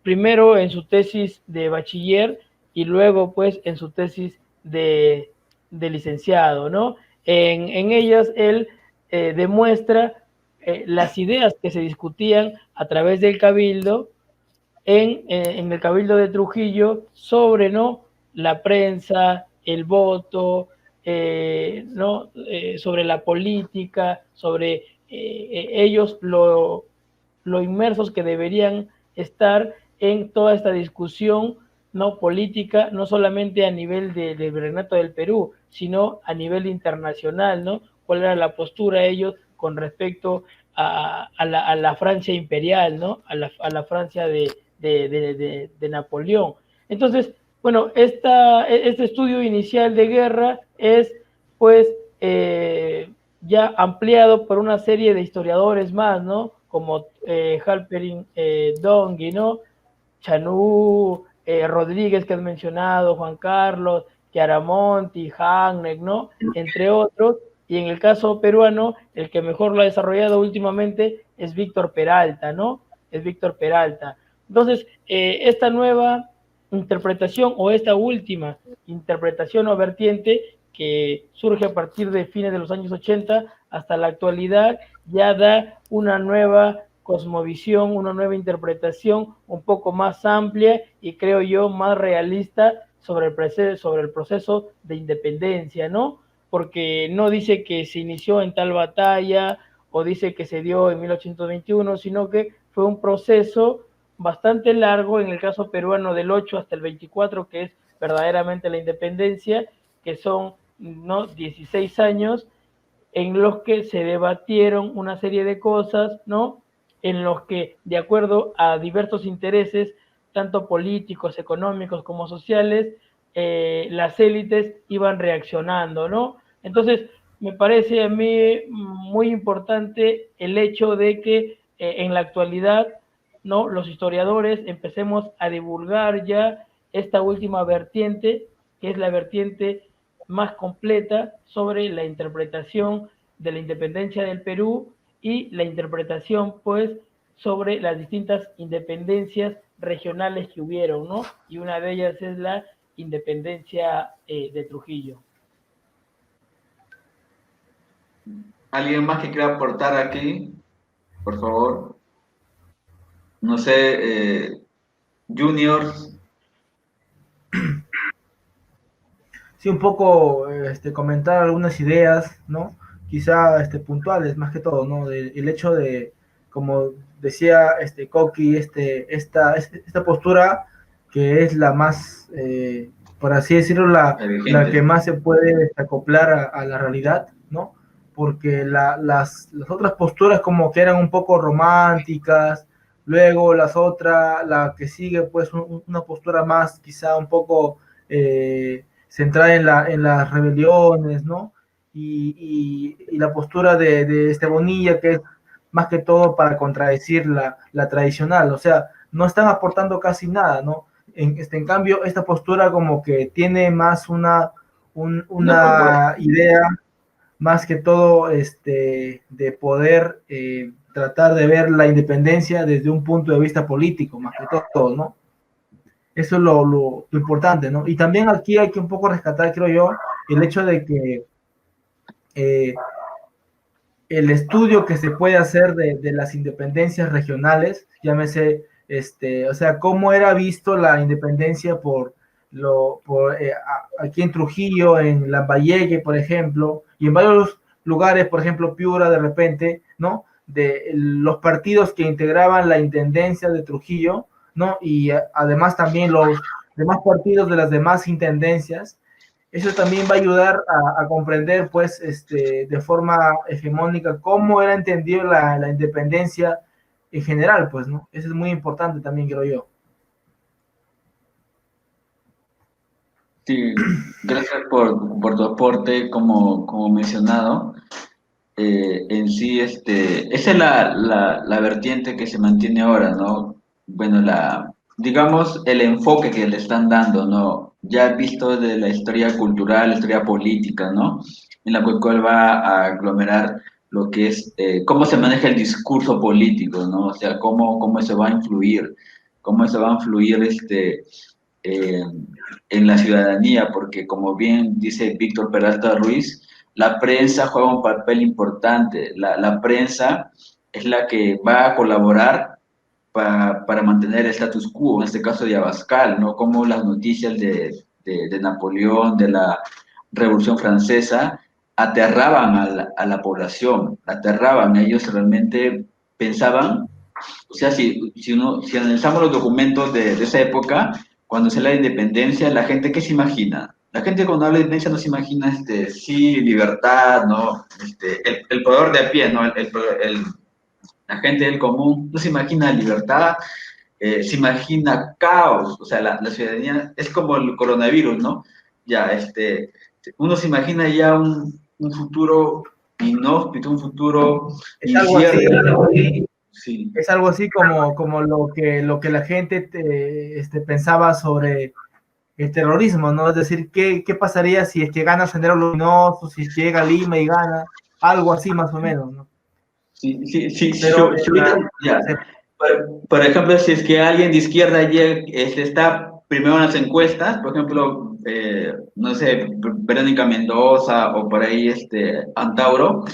primero en su tesis de bachiller y luego pues en su tesis de licenciado, ¿no? En ellas él demuestra las ideas que se discutían a través del cabildo en el cabildo de Trujillo sobre, ¿no?, la prensa, el voto, ¿no?, sobre la política, sobre ellos lo inmersos que deberían estar en toda esta discusión no política, no solamente a nivel del Virreinato del Perú, sino a nivel internacional, ¿no? ¿Cuál era la postura de ellos con respecto a la Francia imperial, ¿no? A la Francia de Napoleón. Entonces, bueno, este estudio inicial de guerra es, pues, ya ampliado por una serie de historiadores más, ¿no? Como Halperin Dongui, ¿no? Chanú, Rodríguez, que has mencionado, Juan Carlos, Chiaramonti, Hagneck, ¿no? Entre otros. Y en el caso peruano, el que mejor lo ha desarrollado últimamente es Víctor Peralta, ¿no? Es Víctor Peralta. Entonces, esta nueva interpretación o esta última interpretación o vertiente que surge a partir de fines de los años 80 hasta la actualidad ya da una nueva cosmovisión, una nueva interpretación un poco más amplia y creo yo más realista sobre el proceso de independencia, ¿no? Porque no dice que se inició en tal batalla o dice que se dio en 1821, sino que fue un proceso bastante largo, en el caso peruano del 8 hasta el 24, que es verdaderamente la independencia, que son, ¿no?, 16 años en los que se debatieron una serie de cosas, ¿no?, en los que, de acuerdo a diversos intereses, tanto políticos, económicos como sociales, las élites iban reaccionando, ¿no? Entonces, me parece a mí muy importante el hecho de que en la actualidad, ¿no?, los historiadores empecemos a divulgar ya esta última vertiente, que es la vertiente más completa sobre la interpretación de la independencia del Perú y la interpretación, pues, sobre las distintas independencias regionales que hubieron, ¿no? Y una de ellas es la independencia de Trujillo. ¿Alguien más que quiera aportar aquí? Por favor. No sé, Juniors. Sí, un poco comentar algunas ideas, ¿no? Quizá puntuales, más que todo, ¿no? El hecho de, como decía Coqui, esta postura que es la más, por así decirlo, la que más se puede acoplar a la realidad, ¿no? Porque las otras posturas como que eran un poco románticas, luego la que sigue, pues, una postura más, quizá un poco centrada en las rebeliones, ¿no? Y la postura de Bonilla, que es más que todo para contradecir la tradicional, o sea, no están aportando casi nada, ¿no? En cambio, esta postura como que tiene más una idea, más que todo, de poder tratar de ver la independencia desde un punto de vista político, más que todo, ¿no? Eso es lo importante, ¿no? Y también aquí hay que un poco rescatar, creo yo, el hecho de que el estudio que se puede hacer de las independencias regionales, llámese, o sea, cómo era visto la independencia aquí en Trujillo, en Lambayeque, por ejemplo, y en varios lugares, por ejemplo, Piura, de repente, ¿no? De los partidos que integraban la intendencia de Trujillo, ¿no? Y además también los demás partidos de las demás intendencias. Eso también va a ayudar a comprender, pues, de forma hegemónica cómo era entendido la independencia en general, pues, ¿no? Eso es muy importante también, creo yo. Sí, gracias por tu aporte, como mencionado. En sí, esa es la vertiente que se mantiene ahora, ¿no? Bueno, digamos, el enfoque que le están dando, ¿no? Ya visto de la historia cultural, la historia política, ¿no? En la cual va a aglomerar lo que es, cómo se maneja el discurso político, ¿no? O sea, cómo eso va a influir, cómo eso va a influir eh, en la ciudadanía, porque como bien dice Víctor Peralta Ruiz, la prensa juega un papel importante. La prensa es la que va a colaborar para mantener el status quo, en este caso de Abascal, ¿no? Como las noticias de Napoleón, de la Revolución Francesa, aterraban a la población, aterraban, ellos realmente pensaban, o sea, si analizamos los documentos de esa época, cuando se habla de independencia, la gente, ¿qué se imagina? La gente cuando habla de independencia no se imagina, sí, libertad, ¿no? El poder de a pie, ¿no? La gente del común no se imagina libertad, se imagina caos, o sea, la ciudadanía es como el coronavirus, ¿no? Ya, uno se imagina ya un futuro inhóspito, un futuro Es algo incierto. así, Sí. es algo así como lo que la gente pensaba sobre el terrorismo, ¿no? Es decir, ¿qué pasaría si es que gana Sendero Luminoso, si es que llega a Lima y gana? Algo así más o menos, ¿no? Sí, sí, sí, Pero ya. se- Por ejemplo, si es que alguien de izquierda está primero en las encuestas, por ejemplo, no sé, Verónica Mendoza o por ahí Antauro,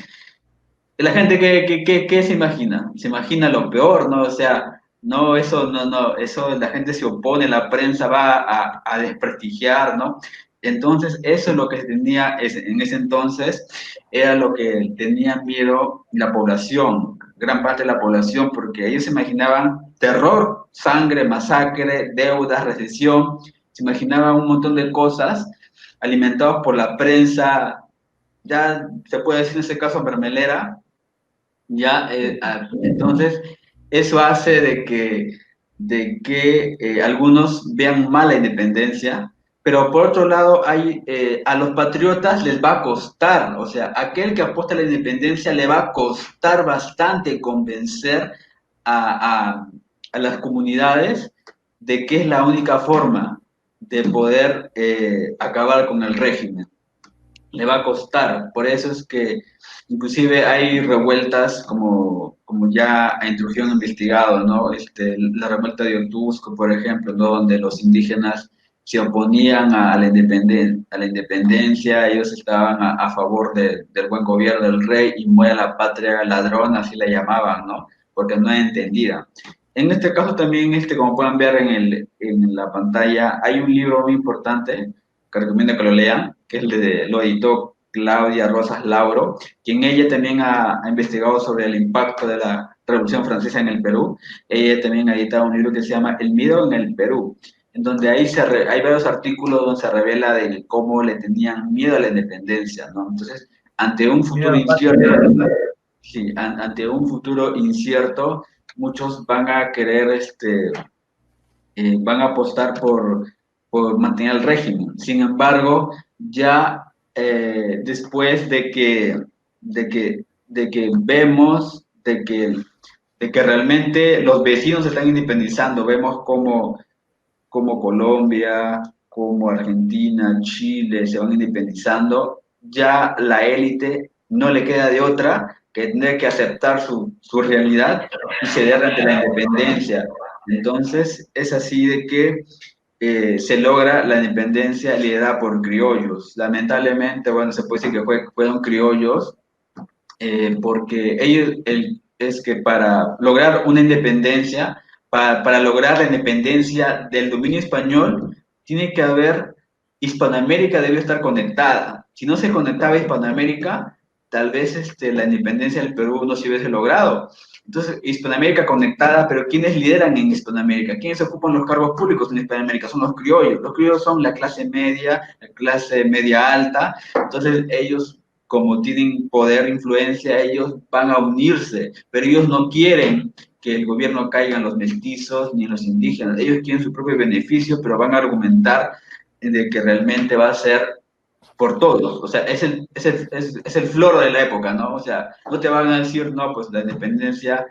la gente ¿qué se imagina? Se imagina lo peor, ¿no? O sea, no, eso la gente se opone, la prensa va a desprestigiar, ¿no? Entonces, eso es lo que se tenía en ese entonces, era lo que tenía miedo la población, gran parte de la población, porque ellos se imaginaban terror, sangre, masacre, deudas, recesión, se imaginaban un montón de cosas alimentados por la prensa, ya se puede decir en ese caso mermelera, ya, entonces, eso hace de que algunos vean mal la independencia, pero por otro lado, a los patriotas les va a costar, o sea, aquel que apuesta a la independencia le va a costar bastante convencer a, a, a las comunidades de que es la única forma de poder acabar con el régimen. Le va a costar, por eso es que inclusive hay revueltas como ya a intrusión investigado, ¿no? La revuelta de Otusco, por ejemplo, ¿no? Donde los indígenas se oponían a la independencia, ellos estaban a favor del buen gobierno del rey y muere la patria ladrona, así la llamaban, ¿no? Porque no entendida. En este caso también, como pueden ver en la pantalla, hay un libro muy importante que recomiendo que lo lean, que es lo editó Claudia Rosas Lauro, quien ella también ha investigado sobre el impacto de la Revolución Francesa en el Perú. Ella también ha editado un libro que se llama El miedo en el Perú, en donde hay varios artículos donde se revela de cómo le tenían miedo a la independencia, ¿no? Entonces, ante un futuro incierto, sí, ante un futuro incierto, muchos van a querer, van a apostar por mantener el régimen. Sin embargo, ya después de que vemos de que realmente los vecinos se están independizando, vemos como Colombia, como Argentina, Chile se van independizando, ya la élite no le queda de otra que tener que aceptar su realidad y ceder ante la independencia. Entonces, es así de que se logra la independencia liderada por criollos. Lamentablemente, bueno, se puede decir que fueron criollos, porque es que para lograr una independencia, para lograr la independencia del dominio español, tiene que haber, Hispanoamérica debe estar conectada. Si no se conectaba Hispanoamérica, tal vez la independencia del Perú no se hubiese logrado. Entonces, Hispanoamérica conectada, pero ¿quiénes lideran en Hispanoamérica? ¿Quiénes ocupan los cargos públicos en Hispanoamérica? Son los criollos. Los criollos son la clase media alta. Entonces, ellos, como tienen poder, influencia, ellos van a unirse, pero ellos no quieren que el gobierno caiga en los mestizos ni en los indígenas. Ellos quieren su propio beneficio, pero van a argumentar de que realmente va a ser por todos. O sea, es el floro de la época, ¿no? O sea, no te van a decir, no, pues la independencia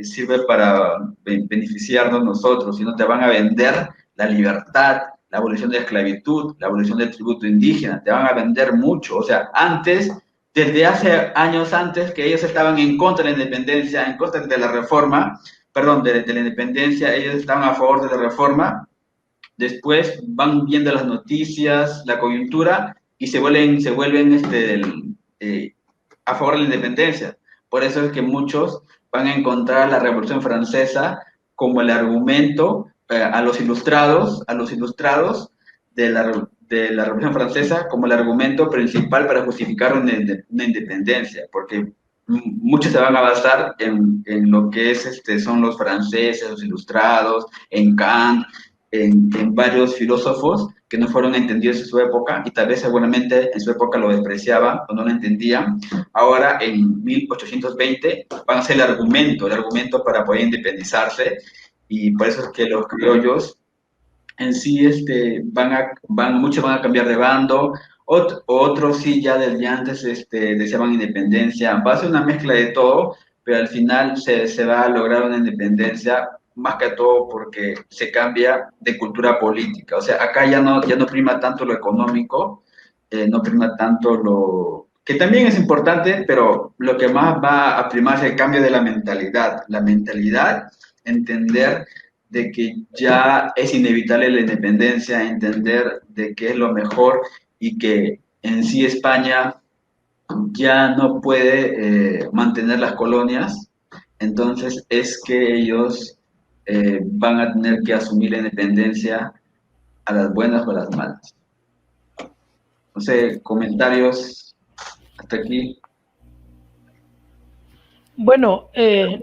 sirve para beneficiarnos nosotros, sino te van a vender la libertad, la abolición de la esclavitud, la abolición del tributo indígena, te van a vender mucho. O sea, antes, desde hace años antes que ellos estaban en contra de la independencia, en contra de la reforma, perdón, de la independencia, ellos estaban a favor de la reforma, después van viendo las noticias, la coyuntura, y se vuelven a favor de la independencia. Por eso es que muchos van a encontrar la Revolución Francesa como el argumento a los ilustrados de la Revolución Francesa como el argumento principal para justificar una independencia, porque muchos se van a basar en lo que son los franceses, los ilustrados, en Kant, en varios filósofos que no fueron entendidos en su época y tal vez seguramente en su época lo despreciaban o no lo entendían. Ahora, en 1820, van a ser el argumento para poder independizarse, y por eso es que los criollos en sí muchos van a cambiar de bando, otros sí ya desde antes deseaban independencia. Va a ser una mezcla de todo, pero al final se va a lograr una independencia, más que todo porque se cambia de cultura política. O sea, acá ya no prima tanto lo económico, no prima tanto lo que también es importante, pero lo que más va a primar es el cambio de la mentalidad. La mentalidad, entender de que ya es inevitable la independencia, entender de que es lo mejor y que en sí España ya no puede mantener las colonias, entonces es que ellos van a tener que asumir la independencia a las buenas o a las malas. No sé, comentarios hasta aquí. Bueno,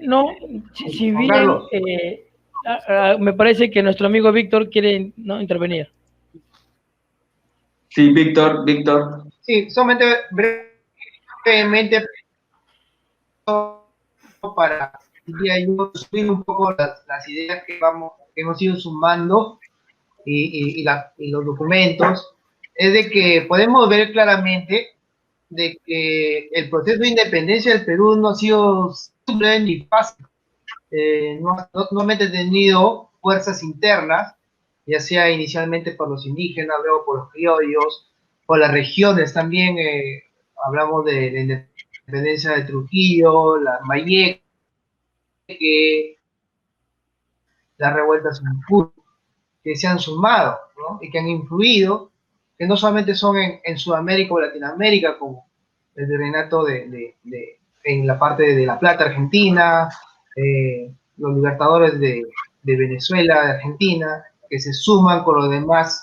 no, si Juan bien Carlos. me parece que nuestro amigo Víctor quiere, ¿no?, intervenir. Sí, Víctor. Sí, solamente brevemente para, diría yo, subir un poco las ideas que hemos ido sumando y los documentos, es de que podemos ver claramente de que el proceso de independencia del Perú no ha sido simple ni fácil. No ha tenido fuerzas internas, ya sea inicialmente por los indígenas, luego por los criollos, por las regiones también. Hablamos de la independencia de Trujillo, la Mayeque, las revueltas que se han sumado, ¿no?, y que han influido, que no solamente son en Sudamérica o Latinoamérica, como el virreinato en la parte de La Plata, Argentina, los libertadores de Venezuela, de Argentina, que se suman con los demás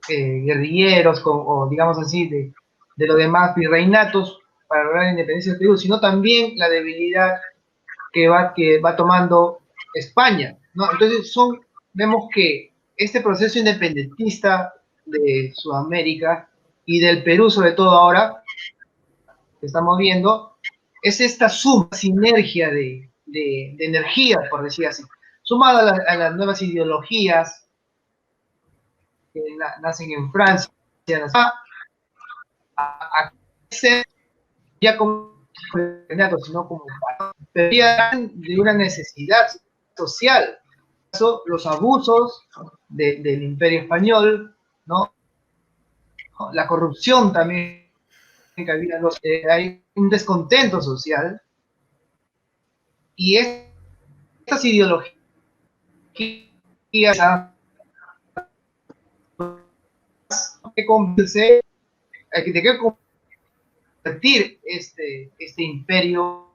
guerrilleros, o digamos así, de los demás virreinatos para lograr la independencia del Perú, sino también la debilidad que va tomando España, ¿no? Entonces vemos que este proceso independentista de Sudamérica y del Perú, sobre todo ahora, que estamos viendo, es esta suma, sinergia de energías, por decir así, sumada a las nuevas ideologías que nacen en Francia, a ser ya como sino como de una necesidad social, los abusos del Imperio Español, ¿no? La corrupción también que había, hay un descontento social, y estas ideologías que convencer, que convertir este imperio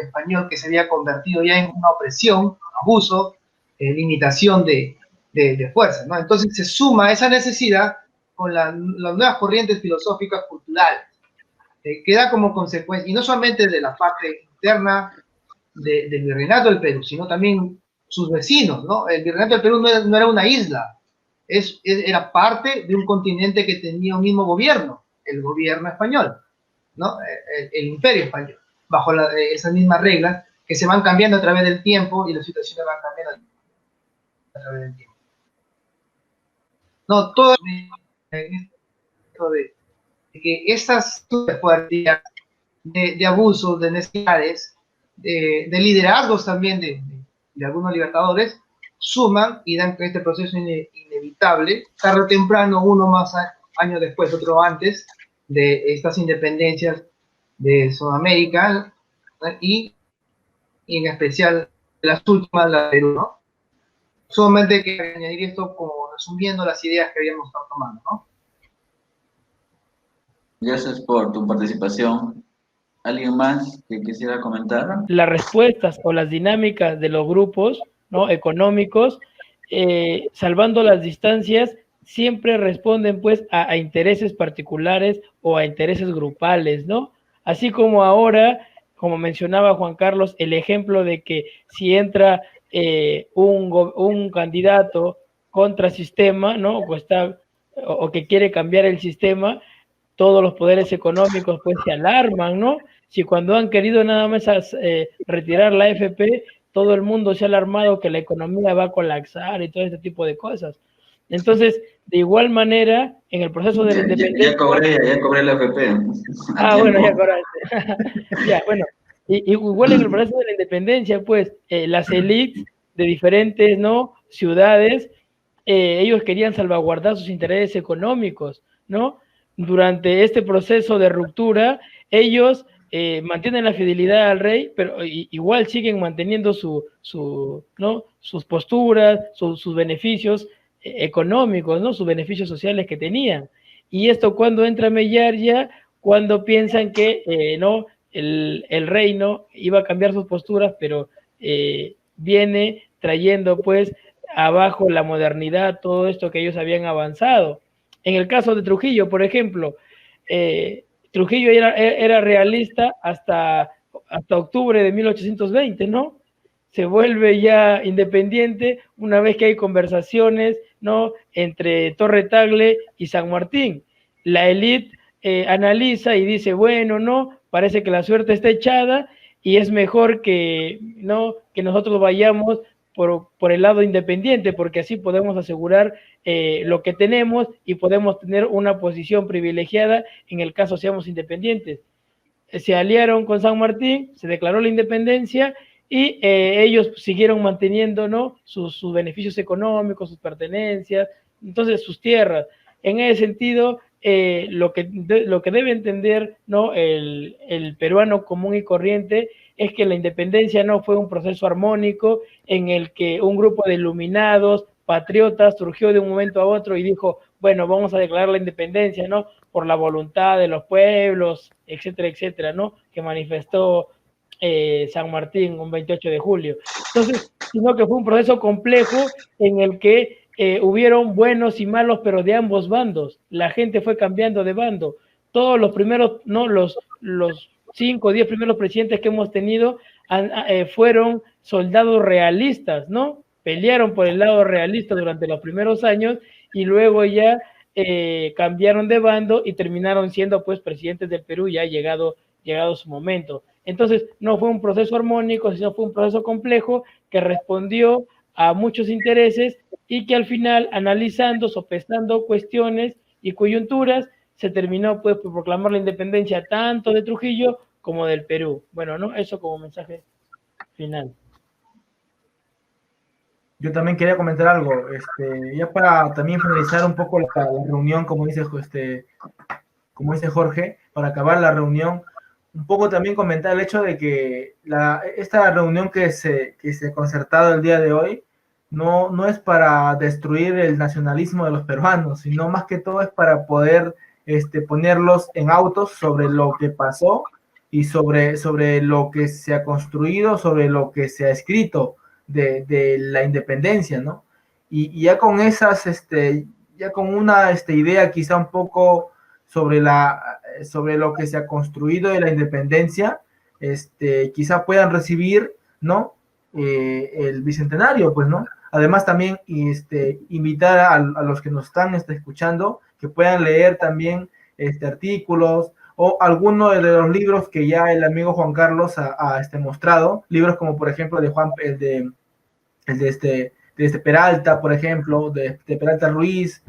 español, que se había convertido ya en una opresión, abuso, limitación de fuerza, ¿no? Entonces se suma esa necesidad con las nuevas corrientes filosóficas culturales, que da como consecuencia, y no solamente de la parte interna del virreinato del Perú, sino también sus vecinos, ¿no? El virreinato del Perú no era una isla, era parte de un continente que tenía un mismo gobierno, el gobierno español, ¿no? El imperio español, bajo esas mismas reglas que se van cambiando a través del tiempo, y las situaciones van cambiando a través del tiempo. No, todo esto de que estas fuertes de abusos, de necesidades, de liderazgos también de algunos libertadores, suman y dan que este proceso inevitable, tarde o temprano, uno más años después, otro antes, de estas independencias de Sudamérica y en especial las últimas, la de Perú, ¿no? Solamente que añadir esto como resumiendo las ideas que habíamos estado tomando, ¿no? Gracias por tu participación. ¿Alguien más que quisiera comentar? Las respuestas o las dinámicas de los grupos, ¿no?, económicos, salvando las distancias, siempre responden pues a intereses particulares o a intereses grupales, ¿no? Así como ahora, como mencionaba Juan Carlos, el ejemplo de que si entra un candidato contra sistema, ¿no?, o que quiere cambiar el sistema, todos los poderes económicos pues se alarman, ¿no? Si cuando han querido nada más retirar la AFP, todo el mundo se ha alarmado que la economía va a colapsar y todo este tipo de cosas. Entonces, de igual manera, en el proceso de la independencia... Ya cobré la AFP. Bueno, ya cobraste. Ya, bueno. Y igual en el proceso de la independencia, pues, las élites de diferentes, ¿no?, ciudades, ellos querían salvaguardar sus intereses económicos, ¿no? Durante este proceso de ruptura, ellos mantienen la fidelidad al rey, pero igual siguen manteniendo ¿no?, sus posturas, sus beneficios económicos, ¿no?, sus beneficios sociales que tenían. Y esto cuando entra Mellar ya, cuando piensan que no, el reino iba a cambiar sus posturas, pero viene trayendo pues abajo la modernidad, todo esto que ellos habían avanzado. En el caso de Trujillo, por ejemplo, Trujillo era realista hasta octubre de 1820, ¿no? Se vuelve ya independiente una vez que hay conversaciones, ¿no?, entre Torre Tagle y San Martín. La élite analiza y dice, bueno, no, parece que la suerte está echada y es mejor que, ¿no?, que nosotros vayamos por el lado independiente, porque así podemos asegurar lo que tenemos y podemos tener una posición privilegiada en el caso seamos independientes. Se aliaron con San Martín, se declaró la independencia y ellos siguieron manteniendo, ¿no?, sus beneficios económicos, sus pertenencias, entonces sus tierras. En ese sentido, lo que debe entender, ¿no?, el peruano común y corriente es que la independencia no fue un proceso armónico en el que un grupo de iluminados, patriotas, surgió de un momento a otro y dijo, bueno, vamos a declarar la independencia, ¿no?, por la voluntad de los pueblos, etcétera, etcétera, ¿no?, que manifestó San Martín un 28 de julio. Entonces, sino que fue un proceso complejo en el que hubieron buenos y malos, pero de ambos bandos. La gente fue cambiando de bando. Todos los primeros, ¿no?, los 5 o 10 primeros presidentes que hemos tenido fueron soldados realistas, ¿no? Pelearon por el lado realista durante los primeros años y luego ya cambiaron de bando y terminaron siendo pues presidentes del Perú ya llegado su momento. Entonces, no fue un proceso armónico, sino fue un proceso complejo que respondió a muchos intereses y que al final, analizando, sopesando cuestiones y coyunturas, se terminó pues por proclamar la independencia tanto de Trujillo como del Perú. Bueno, ¿no? Eso como mensaje final. Yo también quería comentar algo, ya para también finalizar un poco la reunión, como dice Jorge, para acabar la reunión, un poco también comentar el hecho de que esta reunión que se ha concertado el día de hoy no es para destruir el nacionalismo de los peruanos, sino más que todo es para poder ponerlos en autos sobre lo que pasó y sobre lo que se ha construido, sobre lo que se ha escrito de la independencia, ¿no? Y ya con esas, ya con una idea quizá un poco sobre lo que se ha construido de la independencia, quizá puedan recibir, ¿no?, el bicentenario, pues, ¿no? Además también invitar a los que nos están escuchando que puedan leer también artículos o alguno de los libros que ya el amigo Juan Carlos ha mostrado, libros como por ejemplo el de Peralta, por ejemplo, de Peralta Ruiz,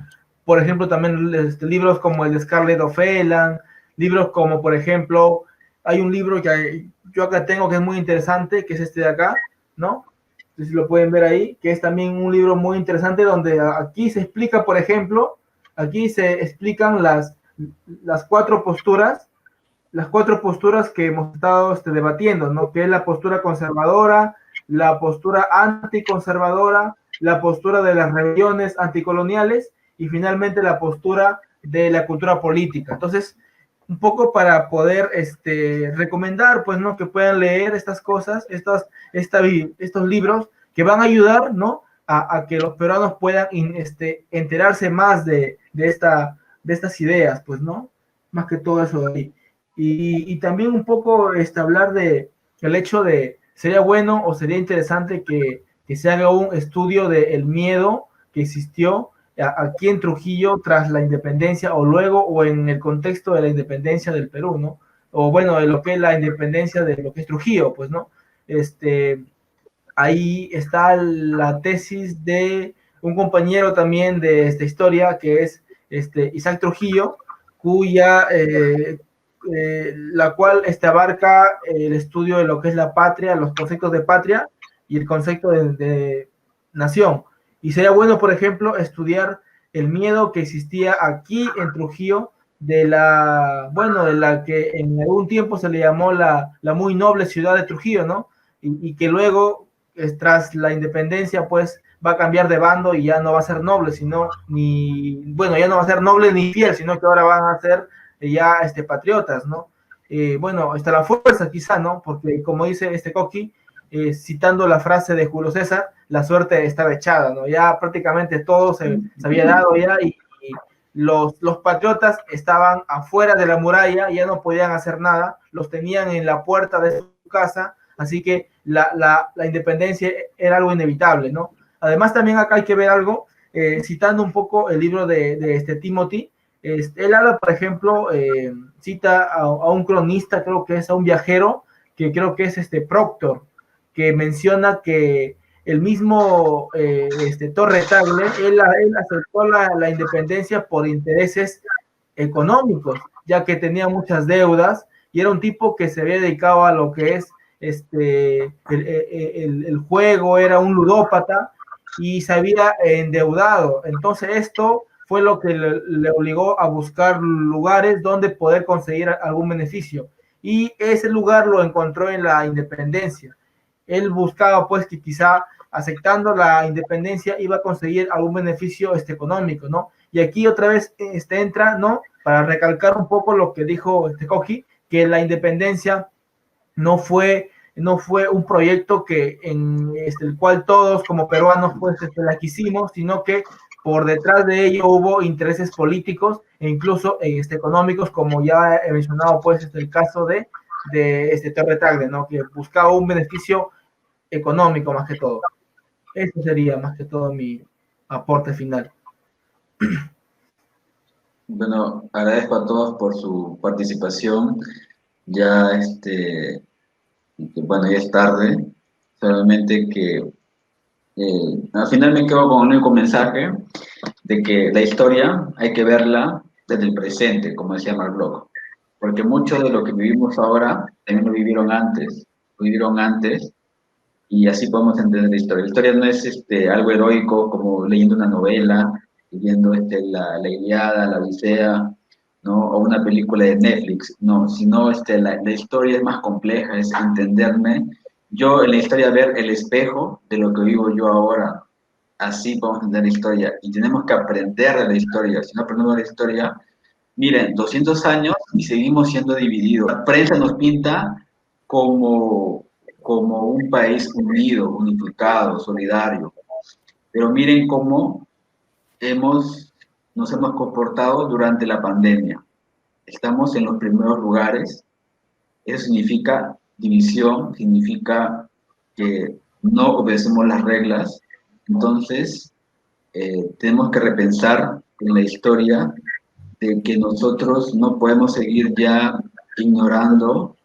por ejemplo también libros como el de Scarlett O'Phelan, libros como por ejemplo hay un libro que yo acá tengo que es muy interesante, que es este de acá, ¿no? Entonces, si lo pueden ver ahí, que es también un libro muy interesante donde aquí se explica, por ejemplo, aquí se explican las cuatro posturas que hemos estado debatiendo, ¿no? Que es la postura conservadora, la postura anticonservadora, la postura de las rebeliones anticoloniales y finalmente la postura de la cultura política. Entonces, un poco para poder recomendar, pues, ¿no? Que puedan leer estas cosas, estos libros que van a ayudar, ¿no? A que los peruanos puedan enterarse más de estas ideas, pues, ¿no? Más que todo eso de ahí. Y también un poco hablar de el hecho de, sería bueno o sería interesante que se haga un estudio del miedo que existió aquí en Trujillo tras la independencia o luego o en el contexto de la independencia del Perú, ¿no? O bueno, de lo que es la independencia de lo que es Trujillo, pues, ¿no? Ahí está la tesis de un compañero también de esta historia que es Isaac Trujillo, cuya la cual abarca el estudio de lo que es la patria, los conceptos de patria y el concepto de nación. Y sería bueno, por ejemplo, estudiar el miedo que existía aquí en Trujillo de la que en algún tiempo se le llamó la muy noble ciudad de Trujillo, ¿no? Y que luego, tras la independencia, pues va a cambiar de bando y ya no va a ser noble, ya no va a ser noble ni fiel, sino que ahora van a ser ya patriotas, ¿no? Bueno, está la fuerza quizá, ¿no? Porque como dice Coqui, citando la frase de Julio César, la suerte estaba echada, ¿no? Ya prácticamente todo se había dado ya y los patriotas estaban afuera de la muralla, ya no podían hacer nada, los tenían en la puerta de su casa, así que la independencia era algo inevitable, ¿no? Además también acá hay que ver algo, citando un poco el libro de Timothy, él habla, por ejemplo, cita a un cronista, creo que es a un viajero, que creo que es Proctor, que menciona que el mismo Torre Tagle, él aceptó la independencia por intereses económicos, ya que tenía muchas deudas y era un tipo que se había dedicado a lo que es el juego, era un ludópata y se había endeudado. Entonces esto fue lo que le obligó a buscar lugares donde poder conseguir algún beneficio. Y ese lugar lo encontró en la independencia. Él buscaba pues que quizá aceptando la independencia iba a conseguir algún beneficio económico, ¿no? Y aquí otra vez entra, ¿no? Para recalcar un poco lo que dijo Coqui, que la independencia no fue un proyecto que en el cual todos como peruanos pues la quisimos, sino que por detrás de ello hubo intereses políticos e incluso económicos, como ya he mencionado, pues el caso de Torre Tagle, ¿no? Que buscaba un beneficio económico más que todo. Eso sería más que todo mi aporte final. Bueno, agradezco a todos por su participación. Ya bueno, ya es tarde, solamente que al final me quedo con un único mensaje de que la historia hay que verla desde el presente, como decía Mark Bloch, porque mucho de lo que vivimos ahora también lo vivieron antes y así podemos entender la historia. La historia no es algo heroico como leyendo una novela, leyendo la Ilíada, la Odisea, ¿no? O una película de Netflix, no, sino la historia es más compleja, es entenderme. Yo en la historia ver el espejo de lo que vivo yo ahora, así podemos entender la historia. Y tenemos que aprender de la historia. Si no aprendemos de la historia, miren, 200 años y seguimos siendo divididos. La prensa nos pinta como un país unido, unificado, solidario. Pero miren cómo nos hemos comportado durante la pandemia. Estamos en los primeros lugares. Eso significa división, significa que no obedecemos las reglas. Entonces, tenemos que repensar en la historia de que nosotros no podemos seguir ya ignorando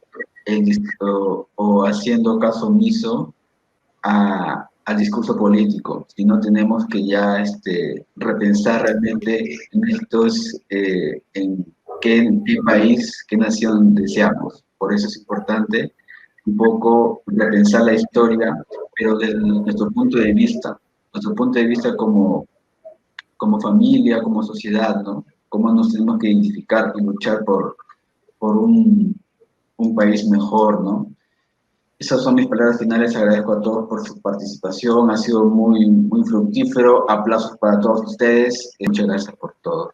o haciendo caso omiso al discurso político, sino tenemos que ya repensar realmente en qué país, qué nación deseamos. Por eso es importante un poco repensar la historia, pero desde nuestro punto de vista como familia, como sociedad, ¿no? Cómo nos tenemos que identificar y luchar por un país mejor, ¿no? Esas son mis palabras finales. Agradezco a todos por su participación. Ha sido muy, muy fructífero. Aplausos para todos ustedes. Muchas gracias por todo.